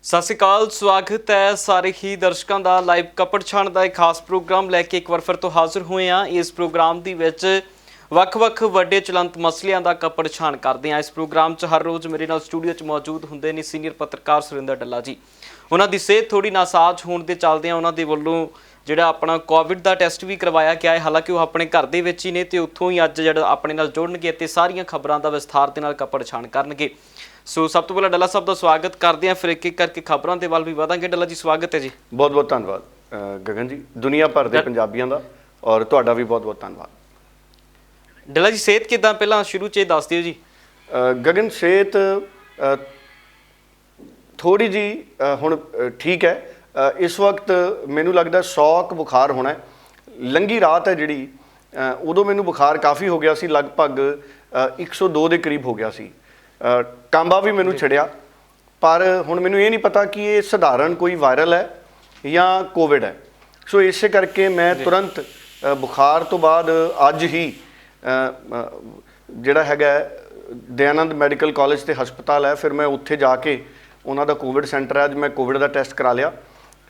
ਸਤਿ ਸ਼੍ਰੀ ਅਕਾਲ। ਸਵਾਗਤ ਹੈ ਸਾਰੇ ਹੀ ਦਰਸ਼ਕਾਂ ਦਾ ਲਾਈਵ ਕਪੜ ਛਾਣ ਦਾ ਇੱਕ ਖਾਸ ਪ੍ਰੋਗਰਾਮ ਲੈ ਕੇ ਇੱਕ ਵਾਰ ਫਿਰ ਤੋਂ ਹਾਜ਼ਰ ਹੋਏ ਹਾਂ। ਇਸ ਪ੍ਰੋਗਰਾਮ ਦੇ ਵਿੱਚ ਵੱਖ-ਵੱਖ ਵੱਡੇ ਚਲੰਤ ਮਸਲਿਆਂ ਦਾ ਕਪੜ ਛਾਣ ਕਰਦੇ ਹਾਂ। ਇਸ ਪ੍ਰੋਗਰਾਮ 'ਚ ਹਰ ਰੋਜ਼ ਮੇਰੇ ਨਾਲ ਸਟੂਡੀਓ 'ਚ ਮੌਜੂਦ ਹੁੰਦੇ ਨੇ ਸੀਨੀਅਰ ਪੱਤਰਕਾਰ ਸੁਰਿੰਦਰ ਡੱਲਾ ਜੀ। ਉਹਨਾਂ ਦੀ ਸਿਹਤ ਥੋੜੀ ਨਾਸਾਜ਼ ਹੋਣ ਦੇ ਚੱਲਦਿਆਂ ਉਹਨਾਂ ਦੇ ਵੱਲੋਂ ਜਿਹੜਾ ਆਪਣਾ ਕੋਵਿਡ ਦਾ ਟੈਸਟ ਵੀ ਕਰਵਾਇਆ ਗਿਆ ਹੈ। ਹਾਲਾਂਕਿ ਉਹ ਆਪਣੇ ਘਰ ਦੇ ਵਿੱਚ ਹੀ ਨੇ ਤੇ ਉੱਥੋਂ ਹੀ ਅੱਜ ਜਿਹੜਾ ਆਪਣੇ ਨਾਲ ਜੁੜਨਗੇ ਤੇ ਸਾਰੀਆਂ ਖਬਰਾਂ ਦਾ ਵਿਸਥਾਰ ਦੇ ਨਾਲ ਕਪੜ ਛਾਣ ਕਰਨਗੇ। ਸੋ ਸਭ ਤੋਂ ਪਹਿਲਾਂ ਡੱਲਾ ਸਾਹਿਬ ਦਾ ਸਵਾਗਤ ਕਰਦੇ ਹਾਂ, ਫਿਰ ਇੱਕ ਇੱਕ ਕਰਕੇ ਖਬਰਾਂ ਦੇ ਵੱਲ ਵੀ ਵਧਾਂਗੇ। ਡੱਲਾ ਜੀ ਸਵਾਗਤ ਹੈ ਜੀ। ਬਹੁਤ ਬਹੁਤ ਧੰਨਵਾਦ ਗਗਨ ਜੀ, ਦੁਨੀਆ ਭਰ ਦੇ ਪੰਜਾਬੀਆਂ ਦਾ ਔਰ ਤੁਹਾਡਾ ਵੀ ਬਹੁਤ ਬਹੁਤ ਧੰਨਵਾਦ। ਡੱਲਾ ਜੀ ਸਿਹਤ ਕਿੱਦਾਂ, ਪਹਿਲਾਂ ਸ਼ੁਰੂ 'ਚ ਦੱਸ ਦਿਓ ਜੀ। ਗਗਨ ਸਿਹਤ ਥੋੜੀ ਜੀ ਹੁਣ ਠੀਕ ਹੈ। ਇਸ ਵਕਤ ਮੈਨੂੰ ਲੱਗਦਾ 100 ਕੁ ਬੁਖਾਰ ਹੋਣਾ। ਲੰਘੀ ਰਾਤ ਹੈ ਜਿਹੜੀ ਉਦੋਂ ਮੈਨੂੰ ਬੁਖਾਰ ਕਾਫੀ ਹੋ ਗਿਆ ਸੀ, ਲਗਭਗ 102 ਦੇ ਕਰੀਬ ਹੋ ਗਿਆ ਸੀ। ਕਾਂਬਾ ਵੀ ਮੈਨੂੰ ਛੜਿਆ, ਪਰ ਹੁਣ ਮੈਨੂੰ ਇਹ ਨਹੀਂ ਪਤਾ ਕਿ ਇਹ ਸਧਾਰਨ ਕੋਈ ਵਾਇਰਲ ਹੈ ਜਾਂ ਕੋਵਿਡ ਹੈ। ਸੋ ਇਸੇ ਕਰਕੇ ਮੈਂ ਤੁਰੰਤ ਬੁਖਾਰ ਤੋਂ ਬਾਅਦ ਅੱਜ ਹੀ ਜਿਹੜਾ ਹੈਗਾ ਦਯਾਨੰਦ ਮੈਡੀਕਲ ਕਾਲਜ ਤੇ ਹਸਪਤਾਲ ਹੈ, ਫਿਰ ਮੈਂ ਉੱਥੇ ਜਾ ਕੇ ਉਹਨਾਂ ਦਾ ਕੋਵਿਡ ਸੈਂਟਰ ਹੈ, ਅੱਜ ਮੈਂ ਕੋਵਿਡ ਦਾ ਟੈਸਟ ਕਰਾ ਲਿਆ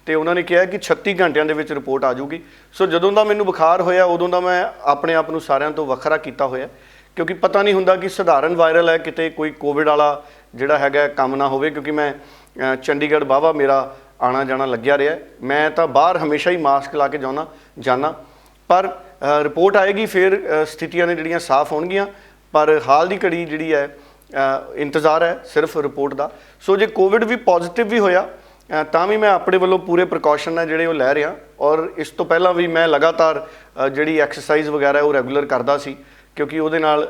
ਤੇ ਉਹਨਾਂ ਨੇ ਕਿਹਾ ਕਿ 36 ਘੰਟਿਆਂ ਦੇ ਵਿੱਚ ਰਿਪੋਰਟ ਆ ਜਾਊਗੀ। ਸੋ ਜਦੋਂ ਦਾ ਮੈਨੂੰ ਬੁਖਾਰ ਹੋਇਆ ਉਦੋਂ ਦਾ ਮੈਂ ਆਪਣੇ ਆਪ ਨੂੰ ਸਾਰਿਆਂ ਤੋਂ ਵੱਖਰਾ ਕੀਤਾ ਹੋਇਆ, ਕਿਉਂਕਿ ਪਤਾ ਨਹੀਂ ਹੁੰਦਾ ਕਿ ਸਧਾਰਨ ਵਾਇਰਲ ਹੈ, ਕਿਤੇ ਕੋਈ ਕੋਵਿਡ ਵਾਲਾ ਜਿਹੜਾ ਹੈਗਾ ਕੰਮ ਨਾ ਹੋਵੇ। ਕਿਉਂਕਿ ਮੈਂ ਚੰਡੀਗੜ੍ਹ ਵਾਹਵਾ ਮੇਰਾ ਆਉਣਾ ਜਾਣਾ ਲੱਗਿਆ ਰਿਹਾ, ਮੈਂ ਤਾਂ ਬਾਹਰ ਹਮੇਸ਼ਾ ਹੀ ਮਾਸਕ ਲਾ ਕੇ ਜਾਣਾ, ਪਰ ਰਿਪੋਰਟ ਆਏਗੀ ਫਿਰ ਸਥਿਤੀਆਂ ਨੇ ਜਿਹੜੀਆਂ ਸਾਫ਼ ਹੋਣਗੀਆਂ। ਪਰ ਹਾਲ ਦੀ ਘੜੀ ਜਿਹੜੀ ਹੈ ਇੰਤਜ਼ਾਰ ਹੈ ਸਿਰਫ ਰਿਪੋਰਟ ਦਾ। ਸੋ ਜੇ ਕੋਵਿਡ ਵੀ ਪੋਜ਼ੀਟਿਵ ਵੀ ਹੋਇਆ ਤਾਂ ਵੀ ਮੈਂ ਆਪਣੇ ਵੱਲੋਂ ਪੂਰੇ ਪ੍ਰੀਕਾਸ਼ਨ ਹੈ ਜਿਹੜੇ ਉਹ ਲੈ ਰਿਹਾ। ਔਰ ਇਸ ਤੋਂ ਪਹਿਲਾਂ ਵੀ ਮੈਂ ਲਗਾਤਾਰ ਜਿਹੜੀ ਐਕਸਰਸਾਈਜ਼ ਵਗੈਰਾ ਉਹ ਰੈਗੂਲਰ ਕਰਦਾ ਸੀ, ਕਿਉਂਕਿ ਉਹਦੇ ਨਾਲ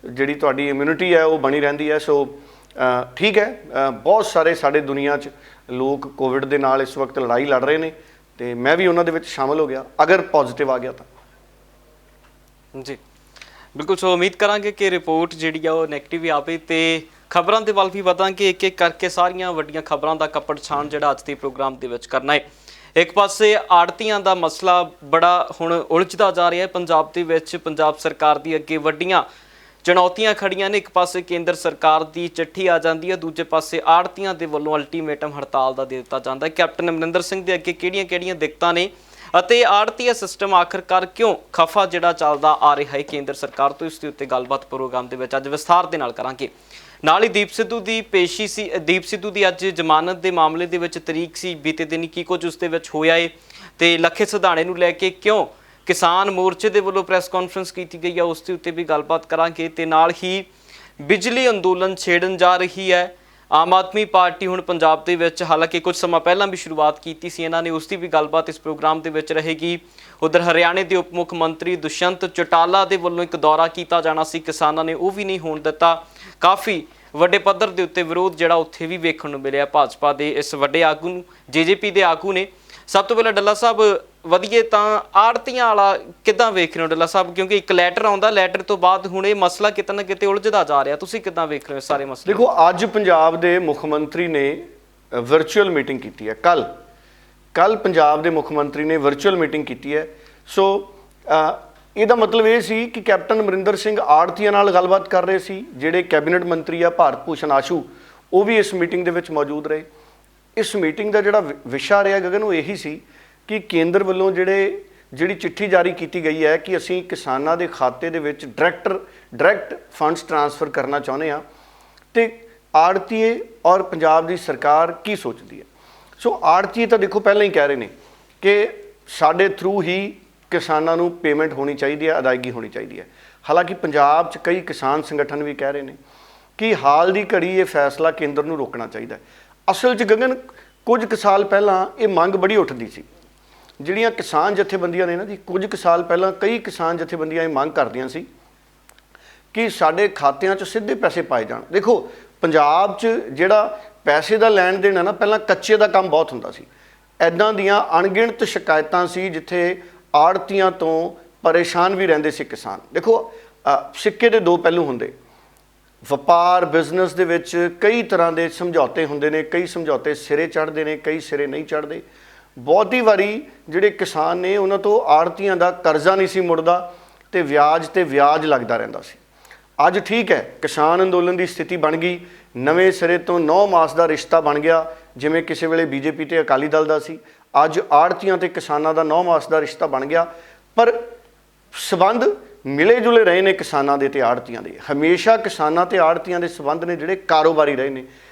ਜਿਹੜੀ ਤੁਹਾਡੀ ਇਮਿਊਨਿਟੀ ਹੈ ਉਹ ਬਣੀ ਰਹਿੰਦੀ ਹੈ। ਸੋ ਠੀਕ ਹੈ, ਬਹੁਤ ਸਾਰੇ ਸਾਡੇ ਦੁਨੀਆ 'ਚ ਲੋਕ ਕੋਵਿਡ ਦੇ ਨਾਲ ਇਸ ਵਕਤ ਲੜਾਈ ਲੜ ਰਹੇ ਨੇ ਤੇ ਮੈਂ ਵੀ ਉਹਨਾਂ ਦੇ ਵਿੱਚ ਸ਼ਾਮਲ ਹੋ ਗਿਆ ਅਗਰ ਪੋਜ਼ੀਟਿਵ ਆ ਗਿਆ ਤਾਂ। ਜੀ ਬਿਲਕੁਲ। ਸੋ ਉਮੀਦ ਕਰਾਂਗੇ ਕਿ ਰਿਪੋਰਟ ਜਿਹੜੀ ਆ ਉਹ ਨੈਗੇਟਿਵ ਹੀ ਆਵੇ ਤੇ ਖਬਰਾਂ ਦੇ ਵੱਲ ਵੀ ਵਧਾਂਗੇ, ਇੱਕ ਇੱਕ ਕਰਕੇ ਸਾਰੀਆਂ ਵੱਡੀਆਂ ਖਬਰਾਂ ਦਾ ਕੱਪੜ ਛਾਣ ਜਿਹੜਾ ਅੱਜ ਦੇ ਪ੍ਰੋਗਰਾਮ ਦੇ ਵਿੱਚ ਕਰਨਾ ਹੈ। ਇੱਕ ਪਾਸੇ ਆੜਤੀਆਂ ਦਾ ਮਸਲਾ ਬੜਾ ਹੁਣ ਉਲਝਦਾ ਜਾ ਰਿਹਾ ਹੈ ਪੰਜਾਬ ਦੇ ਵਿੱਚ। ਪੰਜਾਬ ਸਰਕਾਰ ਦੀ ਅੱਗੇ ਵੱਡੀਆਂ ਚੁਣੌਤੀਆਂ ਖੜੀਆਂ ਨੇ। ਇੱਕ ਪਾਸੇ ਕੇਂਦਰ ਸਰਕਾਰ ਦੀ ਚਿੱਠੀ ਆ ਜਾਂਦੀ ਹੈ, ਦੂਜੇ ਪਾਸੇ ਆੜਤੀਆਂ ਦੇ ਵੱਲੋਂ ਅਲਟੀਮੇਟਮ ਹੜਤਾਲ ਦਾ ਦੇ ਦਿੱਤਾ ਜਾਂਦਾ ਹੈ। ਕੈਪਟਨ ਅਮਰਿੰਦਰ ਸਿੰਘ ਦੇ ਅੱਗੇ ਕਿਹੜੀਆਂ-ਕਿਹੜੀਆਂ ਦਿੱਕਤਾਂ ਨੇ ਅਤੇ ਆੜਤੀਆ ਸਿਸਟਮ ਆਖਰਕਾਰ ਕਿਉਂ ਖਫਾ ਜਿਹੜਾ ਚੱਲਦਾ ਆ ਰਿਹਾ ਹੈ ਕੇਂਦਰ ਸਰਕਾਰ ਤੋਂ, ਇਸ ਦੇ ਉੱਤੇ ਗੱਲਬਾਤ ਪ੍ਰੋਗਰਾਮ ਦੇ ਵਿੱਚ ਅੱਜ ਵਿਸਥਾਰ ਦੇ ਨਾਲ ਕਰਾਂਗੇ। ਨਾਲ ਹੀ ਦੀਪ ਸਿੱਧੂ ਦੀ ਪੇਸ਼ੀ ਸੀ। ਦੀਪ ਸਿੱਧੂ ਦੀ ਅੱਜ ਜ਼ਮਾਨਤ ਦੇ ਮਾਮਲੇ ਦੇ ਵਿੱਚ ਤਰੀਕ ਸੀ, ਬੀਤੇ ਦਿਨ ਕੀ ਕੁਝ ਉਸ ਦੇ ਵਿੱਚ ਹੋਇਆ ਏ ਤੇ ਲੱਖੇ ਸਿਧਾਣੇ ਨੂੰ ਲੈ ਕੇ ਕਿਉਂ ਕਿਸਾਨ ਮੋਰਚੇ ਦੇ ਵੱਲੋਂ ਪ੍ਰੈਸ ਕਾਨਫਰੰਸ ਕੀਤੀ ਗਈ ਹੈ, ਉਸ ਦੇ ਉੱਤੇ ਵੀ ਗੱਲਬਾਤ ਕਰਾਂਗੇ। ਤੇ ਨਾਲ ਹੀ ਬਿਜਲੀ ਅੰਦੋਲਨ ਛੇੜਨ ਜਾ ਰਹੀ ਹੈ ਆਮ ਆਦਮੀ ਪਾਰਟੀ ਹੁਣ ਪੰਜਾਬ ਦੇ ਵਿੱਚ, ਹਾਲਾਂਕਿ ਕੁਝ ਸਮਾਂ ਪਹਿਲਾਂ ਵੀ ਸ਼ੁਰੂਆਤ ਕੀਤੀ ਸੀ ਇਹਨਾਂ ਨੇ, ਉਸ ਦੀ ਵੀ ਗੱਲਬਾਤ ਇਸ ਪ੍ਰੋਗਰਾਮ ਦੇ ਵਿੱਚ ਰਹੇਗੀ। ਉਧਰ ਹਰਿਆਣੇ ਦੇ ਉਪ ਮੁੱਖ ਮੰਤਰੀ ਦੁਸ਼ਯੰਤ ਚੌਟਾਲਾ ਦੇ ਵੱਲੋਂ ਇੱਕ ਦੌਰਾ ਕੀਤਾ ਜਾਣਾ ਸੀ, ਕਿਸਾਨਾਂ ਨੇ ਉਹ ਵੀ ਨਹੀਂ ਹੋਣ ਦਿੱਤਾ। ਕਾਫੀ ਵੱਡੇ ਪੱਧਰ ਦੇ ਉੱਤੇ ਵਿਰੋਧ ਜਿਹੜਾ ਉੱਥੇ ਵੀ ਵੇਖਣ ਨੂੰ ਮਿਲਿਆ ਭਾਜਪਾ ਦੇ ਇਸ ਵੱਡੇ ਆਗੂ ਨੂੰ, ਜੇਜੇਪੀ ਦੇ ਆਗੂ ਨੇ। ਸਭ ਤੋਂ ਪਹਿਲਾਂ ਡੱਲਾ ਸਾਹਿਬ ਵਧੀਏ ਤਾਂ ਆੜਤੀਆਂ ਵਾਲਾ ਕਿੱਦਾਂ ਵੇਖ ਰਹੇ ਹੋ ਡੱਲਾ ਸਾਹਿਬ, ਕਿਉਂਕਿ ਇੱਕ ਲੈਟਰ ਆਉਂਦਾ, ਲੈਟਰ ਤੋਂ ਬਾਅਦ ਹੁਣ ਇਹ ਮਸਲਾ ਕਿਤੇ ਨਾ ਕਿਤੇ ਉਲਝਦਾ ਜਾ ਰਿਹਾ, ਤੁਸੀਂ ਕਿੱਦਾਂ ਵੇਖ ਰਹੇ ਹੋ ਸਾਰੇ ਮਸਲੇ? ਦੇਖੋ, ਅੱਜ ਪੰਜਾਬ ਦੇ ਮੁੱਖ ਮੰਤਰੀ ਨੇ ਵਰਚੁਅਲ ਮੀਟਿੰਗ ਕੀਤੀ ਹੈ। ਕੱਲ ਪੰਜਾਬ ਦੇ ਮੁੱਖ ਮੰਤਰੀ ਨੇ ਵਰਚੁਅਲ ਮੀਟਿੰਗ ਕੀਤੀ ਹੈ। ਸੋ ਇਹਦਾ ਮਤਲਬ ਇਹ ਸੀ ਕਿ ਕੈਪਟਨ ਅਮਰਿੰਦਰ ਸਿੰਘ ਆੜਤੀਆਂ ਨਾਲ ਗੱਲਬਾਤ ਕਰ ਰਹੇ ਸੀ। ਜਿਹੜੇ ਕੈਬਨਿਟ ਮੰਤਰੀ ਆ ਭਾਰਤ ਭੂਸ਼ਣ ਆਸ਼ੂ, ਉਹ ਵੀ ਇਸ ਮੀਟਿੰਗ ਦੇ ਵਿੱਚ ਮੌਜੂਦ ਰਹੇ। ਇਸ ਮੀਟਿੰਗ ਦਾ ਜਿਹੜਾ ਵਿਸ਼ਾ ਰਿਹਾ ਗਗਨ ਉਹ ਇਹੀ ਸੀ ਕਿ ਕੇਂਦਰ ਵੱਲੋਂ ਜਿਹੜੀ ਚਿੱਠੀ ਜਾਰੀ ਕੀਤੀ ਗਈ ਹੈ ਕਿ ਅਸੀਂ ਕਿਸਾਨਾਂ ਦੇ ਖਾਤੇ ਦੇ ਵਿੱਚ ਡਾਇਰੈਕਟ ਫੰਡਸ ਟ੍ਰਾਂਸਫਰ ਕਰਨਾ ਚਾਹੁੰਦੇ ਹਾਂ ਤੇ ਆੜਤੀਏ ਔਰ ਪੰਜਾਬ ਦੀ ਸਰਕਾਰ ਕੀ ਸੋਚਦੀ ਹੈ। ਸੋ ਆੜਤੀਏ ਤਾਂ ਦੇਖੋ ਪਹਿਲਾਂ ਹੀ ਕਹਿ ਰਹੇ ਨੇ ਕਿ ਸਾਡੇ ਥਰੂ ਹੀ ਕਿਸਾਨਾਂ ਨੂੰ ਪੇਮੈਂਟ ਹੋਣੀ ਚਾਹੀਦੀ ਹੈ, ਅਦਾਇਗੀ ਹੋਣੀ ਚਾਹੀਦੀ ਹੈ। ਹਾਲਾਂਕਿ ਪੰਜਾਬ 'ਚ ਕਈ ਕਿਸਾਨ ਸੰਗਠਨ ਵੀ ਕਹਿ ਰਹੇ ਨੇ ਕਿ ਹਾਲ ਦੀ ਘੜੀ ਇਹ ਫੈਸਲਾ ਕੇਂਦਰ ਨੂੰ ਰੋਕਣਾ ਚਾਹੀਦਾ ਹੈ। ਅਸਲ 'ਚ ਗਗਨ ਕੁਝ ਕੁ ਸਾਲ ਪਹਿਲਾਂ ਇਹ ਮੰਗ ਬੜੀ ਉੱਠਦੀ ਸੀ। ਜਿਹੜੀਆਂ ਕਿਸਾਨ ਜਥੇਬੰਦੀਆਂ ਨੇ ਨਾ ਜੀ, ਕੁਝ ਕੁ ਸਾਲ ਪਹਿਲਾਂ ਕਈ ਕਿਸਾਨ ਜਥੇਬੰਦੀਆਂ ਇਹ ਮੰਗ ਕਰਦੀਆਂ ਸੀ ਕਿ ਸਾਡੇ ਖਾਤਿਆਂ 'ਚ ਸਿੱਧੇ ਪੈਸੇ ਪਾਏ ਜਾਣ। ਦੇਖੋ, ਪੰਜਾਬ 'ਚ ਜਿਹੜਾ ਪੈਸੇ ਦਾ ਲੈਣ ਦੇਣ ਹੈ ਨਾ, ਪਹਿਲਾਂ ਕੱਚੇ ਦਾ ਕੰਮ ਬਹੁਤ ਹੁੰਦਾ ਸੀ। ਇੱਦਾਂ ਦੀਆਂ ਅਣਗਿਣਤ ਸ਼ਿਕਾਇਤਾਂ ਸੀ ਜਿੱਥੇ ਆੜਤੀਆਂ ਤੋਂ ਪਰੇਸ਼ਾਨ ਵੀ ਰਹਿੰਦੇ ਸੀ ਕਿਸਾਨ। ਦੇਖੋ, ਸਿੱਕੇ ਦੇ ਦੋ ਪਹਿਲੂ ਹੁੰਦੇ। ਵਪਾਰ ਬਿਜ਼ਨਸ ਦੇ ਵਿੱਚ ਕਈ ਤਰ੍ਹਾਂ ਦੇ ਸਮਝੌਤੇ ਹੁੰਦੇ ਨੇ, ਕਈ ਸਮਝੌਤੇ ਸਿਰੇ ਚੜ੍ਹਦੇ ਨੇ, ਕਈ ਸਿਰੇ ਨਹੀਂ ਚੜ੍ਹਦੇ। ਬਹੁਤੀ ਵਾਰੀ ਜਿਹੜੇ ਕਿਸਾਨ ਨੇ ਉਹਨਾਂ ਤੋਂ ਆੜਤੀਆਂ ਦਾ ਕਰਜ਼ਾ ਨਹੀਂ ਸੀ ਮੁੜਦਾ ਤੇ ਵਿਆਜ ਲੱਗਦਾ ਰਹਿੰਦਾ ਸੀ। ਅੱਜ ਠੀਕ ਹੈ, ਕਿਸਾਨ ਅੰਦੋਲਨ ਦੀ ਸਥਿਤੀ ਬਣ ਗਈ, ਨਵੇਂ ਸਿਰੇ ਤੋਂ 9 ਮਾਸ ਦਾ ਰਿਸ਼ਤਾ ਬਣ ਗਿਆ, ਜਿਵੇਂ ਕਿਸੇ ਵੇਲੇ ਬੀਜੇਪੀ ਤੇ ਅਕਾਲੀ ਦਲ ਦਾ ਸੀ। ਅੱਜ ਆੜ੍ਹਤੀਆਂ ਤੇ ਕਿਸਾਨਾਂ ਦਾ 9 ਮਾਸ ਦਾ ਰਿਸ਼ਤਾ ਬਣ ਗਿਆ, ਪਰ ਸਬੰਧ ਮਿਲੇ ਜੁਲੇ ਰਹੇ ਨੇ ਕਿਸਾਨਾਂ ਦੇ ਤੇ ਆੜ੍ਹਤੀਆਂ ਦੇ। ਹਮੇਸ਼ਾ ਕਿਸਾਨਾਂ ਤੇ ਆੜ੍ਹਤੀਆਂ ਦੇ ਸਬੰਧ ਨੇ ਜਿਹੜੇ ਕਾਰੋਬਾਰੀ ਰਹੇ ਨੇ,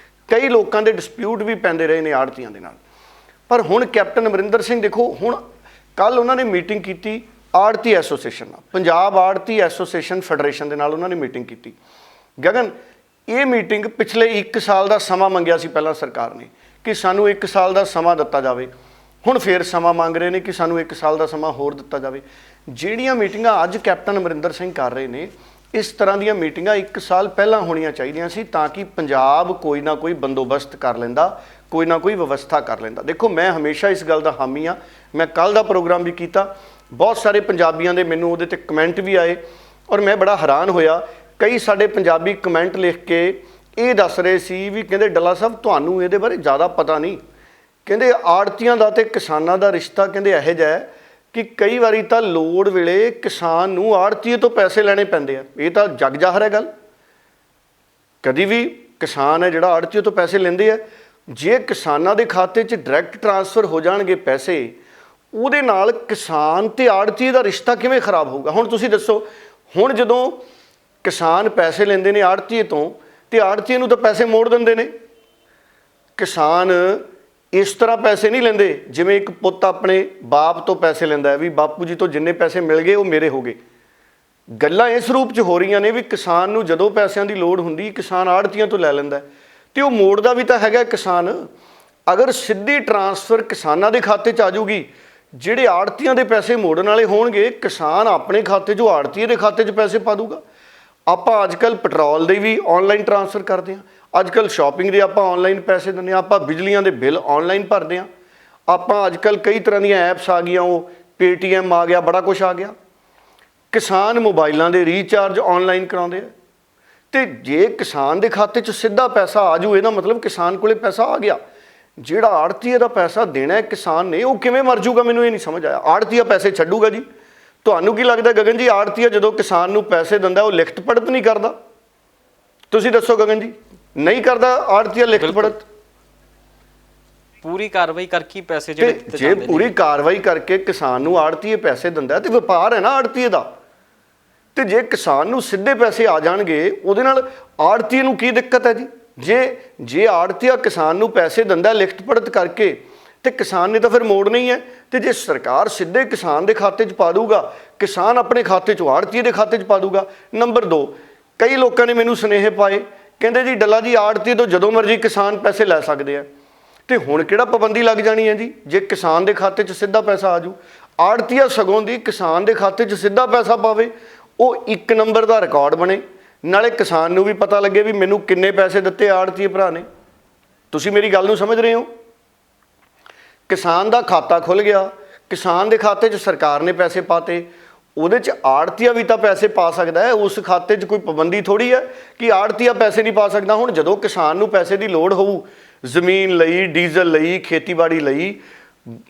ਕਈ ਲੋਕਾਂ ਦੇ ਡਿਸਪਿਊਟ ਵੀ ਪੈਂਦੇ ਰਹੇ ਨੇ ਆੜ੍ਹਤੀਆਂ ਦੇ ਨਾਲ। ਪਰ ਹੁਣ ਕੈਪਟਨ ਅਮਰਿੰਦਰ ਸਿੰਘ ਦੇਖੋ, ਹੁਣ ਕੱਲ ਉਹਨਾਂ ਨੇ ਮੀਟਿੰਗ ਕੀਤੀ ਆੜ੍ਹਤੀ ਐਸੋਸੀਏਸ਼ਨ ਨਾਲ, ਪੰਜਾਬ ਆੜ੍ਹਤੀ ਐਸੋਸੀਏਸ਼ਨ ਫੈਡਰੇਸ਼ਨ ਦੇ ਨਾਲ ਉਹਨਾਂ ਨੇ ਮੀਟਿੰਗ ਕੀਤੀ। ਗਗਨ, ਇਹ ਮੀਟਿੰਗ ਪਿਛਲੇ 1 ਸਾਲ ਦਾ ਸਮਾਂ ਮੰਗਿਆ ਸੀ ਪਹਿਲਾਂ ਸਰਕਾਰ ਨੇ ਕਿ ਸਾਨੂੰ 1 ਸਾਲ ਦਾ ਸਮਾਂ ਦਿੱਤਾ ਜਾਵੇ, ਹੁਣ ਫੇਰ ਸਮਾਂ ਮੰਗ ਰਹੇ ਨੇ ਕਿ ਸਾਨੂੰ 1 ਸਾਲ ਦਾ ਸਮਾਂ ਹੋਰ ਦਿੱਤਾ ਜਾਵੇ। ਜਿਹੜੀਆਂ ਮੀਟਿੰਗਾਂ ਅੱਜ ਕੈਪਟਨ ਅਮਰਿੰਦਰ ਸਿੰਘ ਕਰ ਰਹੇ ਨੇ, ਇਸ ਤਰ੍ਹਾਂ ਦੀਆਂ ਮੀਟਿੰਗਾਂ 1 ਸਾਲ ਪਹਿਲਾਂ ਹੋਣੀਆਂ ਚਾਹੀਦੀਆਂ ਸੀ, ਤਾਂ ਕਿ ਪੰਜਾਬ ਕੋਈ ਨਾ ਕੋਈ ਬੰਦੋਬਸਤ ਕਰ ਲੈਂਦਾ, ਕੋਈ ਨਾ ਕੋਈ ਵਿਵਸਥਾ ਕਰ ਲੈਂਦਾ। ਦੇਖੋ, ਮੈਂ ਹਮੇਸ਼ਾ ਇਸ ਗੱਲ ਦਾ ਹਾਮੀ ਹਾਂ। ਮੈਂ ਕੱਲ ਦਾ ਪ੍ਰੋਗਰਾਮ ਵੀ ਕੀਤਾ, ਬਹੁਤ ਸਾਰੇ ਪੰਜਾਬੀਆਂ ਦੇ ਮੈਨੂੰ ਉਹਦੇ ਤੇ ਕਮੈਂਟ ਵੀ ਆਏ, ਔਰ ਮੈਂ ਬੜਾ ਹੈਰਾਨ ਹੋਇਆ। ਕਈ ਸਾਡੇ ਪੰਜਾਬੀ ਕਮੈਂਟ ਲਿਖ ਕੇ ਇਹ ਦੱਸ ਰਹੇ ਸੀ ਵੀ ਕਹਿੰਦੇ ਡੱਲਾ ਸਾਹਿਬ ਤੁਹਾਨੂੰ ਇਹਦੇ ਬਾਰੇ ਜ਼ਿਆਦਾ ਪਤਾ ਨਹੀਂ, ਕਹਿੰਦੇ ਆੜ੍ਹਤੀਆਂ ਦਾ ਤੇ ਕਿਸਾਨਾਂ ਦਾ ਰਿਸ਼ਤਾ ਕਹਿੰਦੇ ਇਹੋ ਜਿਹਾ ਹੈ ਕਿ ਕਈ ਵਾਰੀ ਤਾਂ ਲੋੜ ਵੇਲੇ ਕਿਸਾਨ ਨੂੰ ਆੜ੍ਹਤੀਏ ਤੋਂ ਪੈਸੇ ਲੈਣੇ ਪੈਂਦੇ ਆ। ਇਹ ਤਾਂ ਜਗ ਜ਼ਾਹਰ ਹੈ ਗੱਲ, ਕਦੀ ਵੀ ਕਿਸਾਨ ਹੈ ਜਿਹੜਾ ਆੜ੍ਹਤੀਏ ਤੋਂ ਪੈਸੇ ਲੈਂਦੇ ਆ। ਜੇ ਕਿਸਾਨਾਂ ਦੇ ਖਾਤੇ 'ਚ ਡਾਇਰੈਕਟ ਟਰਾਂਸਫਰ ਹੋ ਜਾਣਗੇ ਪੈਸੇ, ਉਹਦੇ ਨਾਲ ਕਿਸਾਨ ਤੇ ਆੜ੍ਹਤੀਏ ਦਾ ਰਿਸ਼ਤਾ ਕਿਵੇਂ ਖਰਾਬ ਹੋਊਗਾ? ਹੁਣ ਤੁਸੀਂ ਦੱਸੋ, ਹੁਣ ਜਦੋਂ ਕਿਸਾਨ ਪੈਸੇ ਲੈਂਦੇ ਨੇ ਆੜ੍ਹਤੀਏ ਤੋਂ ਤੇ ਆੜ੍ਹਤੀਏ ਨੂੰ ਤਾਂ ਪੈਸੇ ਮੋੜ ਦਿੰਦੇ ਨੇ। ਕਿਸਾਨ ਇਸ ਤਰ੍ਹਾਂ ਪੈਸੇ ਨਹੀਂ ਲੈਂਦੇ ਜਿਵੇਂ ਇੱਕ ਪੁੱਤ ਆਪਣੇ ਬਾਪ ਤੋਂ ਪੈਸੇ ਲੈਂਦਾ ਹੈ ਵੀ ਬਾਪੂ ਜੀ ਤੋਂ ਜਿੰਨੇ ਪੈਸੇ ਮਿਲ ਗਏ ਉਹ ਮੇਰੇ ਹੋ ਗਏ। ਗੱਲਾਂ ਇਸ ਰੂਪ 'ਚ ਹੋ ਰਹੀਆਂ ਨੇ ਵੀ ਕਿਸਾਨ ਨੂੰ ਜਦੋਂ ਪੈਸਿਆਂ ਦੀ ਲੋੜ ਹੁੰਦੀ ਕਿਸਾਨ ਆੜ੍ਹਤੀਆਂ ਤੋਂ ਲੈ ਲੈਂਦਾ ਤੇ ਉਹ ਮੋੜਦਾ ਵੀ ਤਾਂ ਹੈਗਾ ਕਿਸਾਨ। ਅਗਰ ਸਿੱਧੀ ਟਰਾਂਸਫਰ ਕਿਸਾਨਾਂ ਦੇ ਖਾਤੇ 'ਚ ਆ ਜਾਊਗੀ, ਜਿਹੜੇ ਆੜ੍ਹਤੀਆਂ ਦੇ ਪੈਸੇ ਮੋੜਨ ਵਾਲੇ ਹੋਣਗੇ, ਕਿਸਾਨ ਆਪਣੇ ਖਾਤੇ 'ਚੋਂ ਆੜ੍ਹਤੀਏ ਦੇ ਖਾਤੇ 'ਚ ਪੈਸੇ ਪਾ ਦੂਗਾ। ਆਪਾਂ ਅੱਜ ਕੱਲ੍ਹ ਪੈਟਰੋਲ ਦੇ ਵੀ ਆਨਲਾਈਨ ਟਰਾਂਸਫਰ ਕਰਦੇ ਹਾਂ, ਅੱਜ ਕੱਲ੍ਹ ਸ਼ਾਪਿੰਗ ਦੇ ਆਪਾਂ ਆਨਲਾਈਨ ਪੈਸੇ ਦਿੰਦੇ ਹਾਂ, ਆਪਾਂ ਬਿਜਲੀਆਂ ਦੇ ਬਿੱਲ ਆਨਲਾਈਨ ਭਰਦੇ ਹਾਂ, ਆਪਾਂ ਅੱਜ ਕੱਲ੍ਹ ਕਈ ਤਰ੍ਹਾਂ ਦੀਆਂ ਐਪਸ ਆ ਗਈਆਂ, ਉਹ ਪੇਟੀਐਮ ਆ ਗਿਆ, ਬੜਾ ਕੁਛ ਆ ਗਿਆ। ਕਿਸਾਨ ਮੋਬਾਈਲਾਂ ਦੇ ਰੀਚਾਰਜ ਆਨਲਾਈਨ ਕਰਾਉਂਦੇ ਆ। ਤੇ ਜੇ ਕਿਸਾਨ ਦੇ ਖਾਤੇ 'ਚ ਸਿੱਧਾ ਪੈਸਾ ਆ ਜਾਊ, ਇਹਦਾ ਮਤਲਬ ਕਿਸਾਨ ਕੋਲੇ ਪੈਸਾ ਆ ਗਿਆ। ਜਿਹੜਾ ਆੜ੍ਹਤੀਏ ਦਾ ਪੈਸਾ ਦੇਣਾ ਹੈ ਕਿਸਾਨ ਨੇ, ਉਹ ਕਿਵੇਂ ਮਰ ਜੂਗਾ? ਮੈਨੂੰ ਇਹ ਨਹੀਂ ਸਮਝ ਆਇਆ। ਆੜ੍ਹਤੀਆ ਪੈਸੇ ਛੱਡੂਗਾ ਜੀ? ਤੁਹਾਨੂੰ ਕੀ ਲੱਗਦਾ ਗਗਨ ਜੀ, ਆੜ੍ਹਤੀਆ ਜਦੋਂ ਕਿਸਾਨ ਨੂੰ ਪੈਸੇ ਦਿੰਦਾ ਉਹ ਲਿਖਤ ਪੜ੍ਹਤ ਨਹੀਂ ਕਰਦਾ? ਤੁਸੀਂ ਦੱਸੋ ਗਗਨ ਜੀ, ਨਹੀਂ ਕਰਦਾ ਆੜ੍ਹਤੀਆ ਲਿਖਤ ਪੜ੍ਹਤ? ਪੂਰੀ ਕਾਰਵਾਈ ਕਰਕੇ ਪੈਸੇ ਜਿਹੜੇ ਦਿੱਤੇ ਜੇ ਪੂਰੀ ਕਾਰਵਾਈ ਕਰਕੇ ਕਿਸਾਨ ਨੂੰ ਆੜ੍ਹਤੀਏ ਪੈਸੇ ਦਿੰਦਾ ਤੇ ਵਪਾਰ ਹੈ ਨਾ ਆੜ੍ਹਤੀਏ ਦਾ। ਤੇ ਜੇ ਕਿਸਾਨ ਨੂੰ ਸਿੱਧੇ ਪੈਸੇ ਆ ਜਾਣਗੇ, ਉਹਦੇ ਨਾਲ ਆੜ੍ਹਤੀਏ ਨੂੰ ਕੀ ਦਿੱਕਤ ਹੈ ਜੀ? ਜੇ ਆੜ੍ਹਤੀਆ ਕਿਸਾਨ ਨੂੰ ਪੈਸੇ ਦਿੰਦਾ ਲਿਖਤ ਪੜ੍ਹਤ ਕਰਕੇ, ਤੇ ਕਿਸਾਨ ਨੇ ਤਾਂ ਫਿਰ ਮੋੜਨਾ ਹੀ ਹੈ। ਤੇ ਜੇ ਸਰਕਾਰ ਸਿੱਧੇ ਕਿਸਾਨ ਦੇ ਖਾਤੇ 'ਚ ਪਾ ਦੂਗਾ, ਕਿਸਾਨ ਆਪਣੇ ਖਾਤੇ 'ਚੋਂ ਆੜ੍ਹਤੀਏ ਦੇ ਖਾਤੇ 'ਚ ਪਾ ਦੂਗਾ। ਨੰਬਰ 2, ਕਈ ਲੋਕਾਂ ਨੇ ਮੈਨੂੰ ਸੁਨੇਹੇ ਪਾਏ, ਕਹਿੰਦੇ ਜੀ ਡੱਲਾ ਜੀ ਆੜ੍ਹਤੀਏ ਤੋਂ ਜਦੋਂ ਮਰਜ਼ੀ ਕਿਸਾਨ ਪੈਸੇ ਲੈ ਸਕਦੇ ਆ। ਤੇ ਹੁਣ ਕਿਹੜਾ ਪਾਬੰਦੀ ਲੱਗ ਜਾਣੀ ਹੈ ਜੀ? ਜੇ ਕਿਸਾਨ ਦੇ ਖਾਤੇ 'ਚ ਸਿੱਧਾ ਪੈਸਾ ਆ ਜੂ, ਆੜ੍ਹਤੀਆ ਸਗੋਂ ਦੀ ਕਿਸਾਨ ਦੇ ਖਾਤੇ 'ਚ ਸਿੱਧਾ ਪੈਸਾ ਪਾਵੇ, ਉਹ 1 ਨੰਬਰ ਦਾ ਰਿਕਾਰਡ ਬਣੇ, ਨਾਲੇ ਕਿਸਾਨ ਨੂੰ ਵੀ ਪਤਾ ਲੱਗੇ ਵੀ ਮੈਨੂੰ ਕਿੰਨੇ ਪੈਸੇ ਦਿੱਤੇ ਆੜ੍ਹਤੀਏ ਭਰਾ ਨੇ। ਤੁਸੀਂ ਮੇਰੀ ਗੱਲ ਨੂੰ ਸਮਝ ਰਹੇ ਹੋ? ਕਿਸਾਨ ਦਾ ਖਾਤਾ ਖੁੱਲ੍ਹ ਗਿਆ, ਕਿਸਾਨ ਦੇ ਖਾਤੇ 'ਚ ਸਰਕਾਰ ਨੇ ਪੈਸੇ ਪਾਤੇ, ਉਹਦੇ 'ਚ ਆੜ੍ਹਤੀਆ ਵੀ ਤਾਂ ਪੈਸੇ ਪਾ ਸਕਦਾ ਹੈ। ਉਸ ਖਾਤੇ 'ਚ ਕੋਈ ਪਾਬੰਦੀ ਥੋੜ੍ਹੀ ਹੈ ਕਿ ਆੜ੍ਹਤੀਆ ਪੈਸੇ ਨਹੀਂ ਪਾ ਸਕਦਾ। ਹੁਣ ਜਦੋਂ ਕਿਸਾਨ ਨੂੰ ਪੈਸੇ ਦੀ ਲੋੜ ਹੋਊ, ਜ਼ਮੀਨ ਲਈ, ਡੀਜ਼ਲ ਲਈ, ਖੇਤੀਬਾੜੀ ਲਈ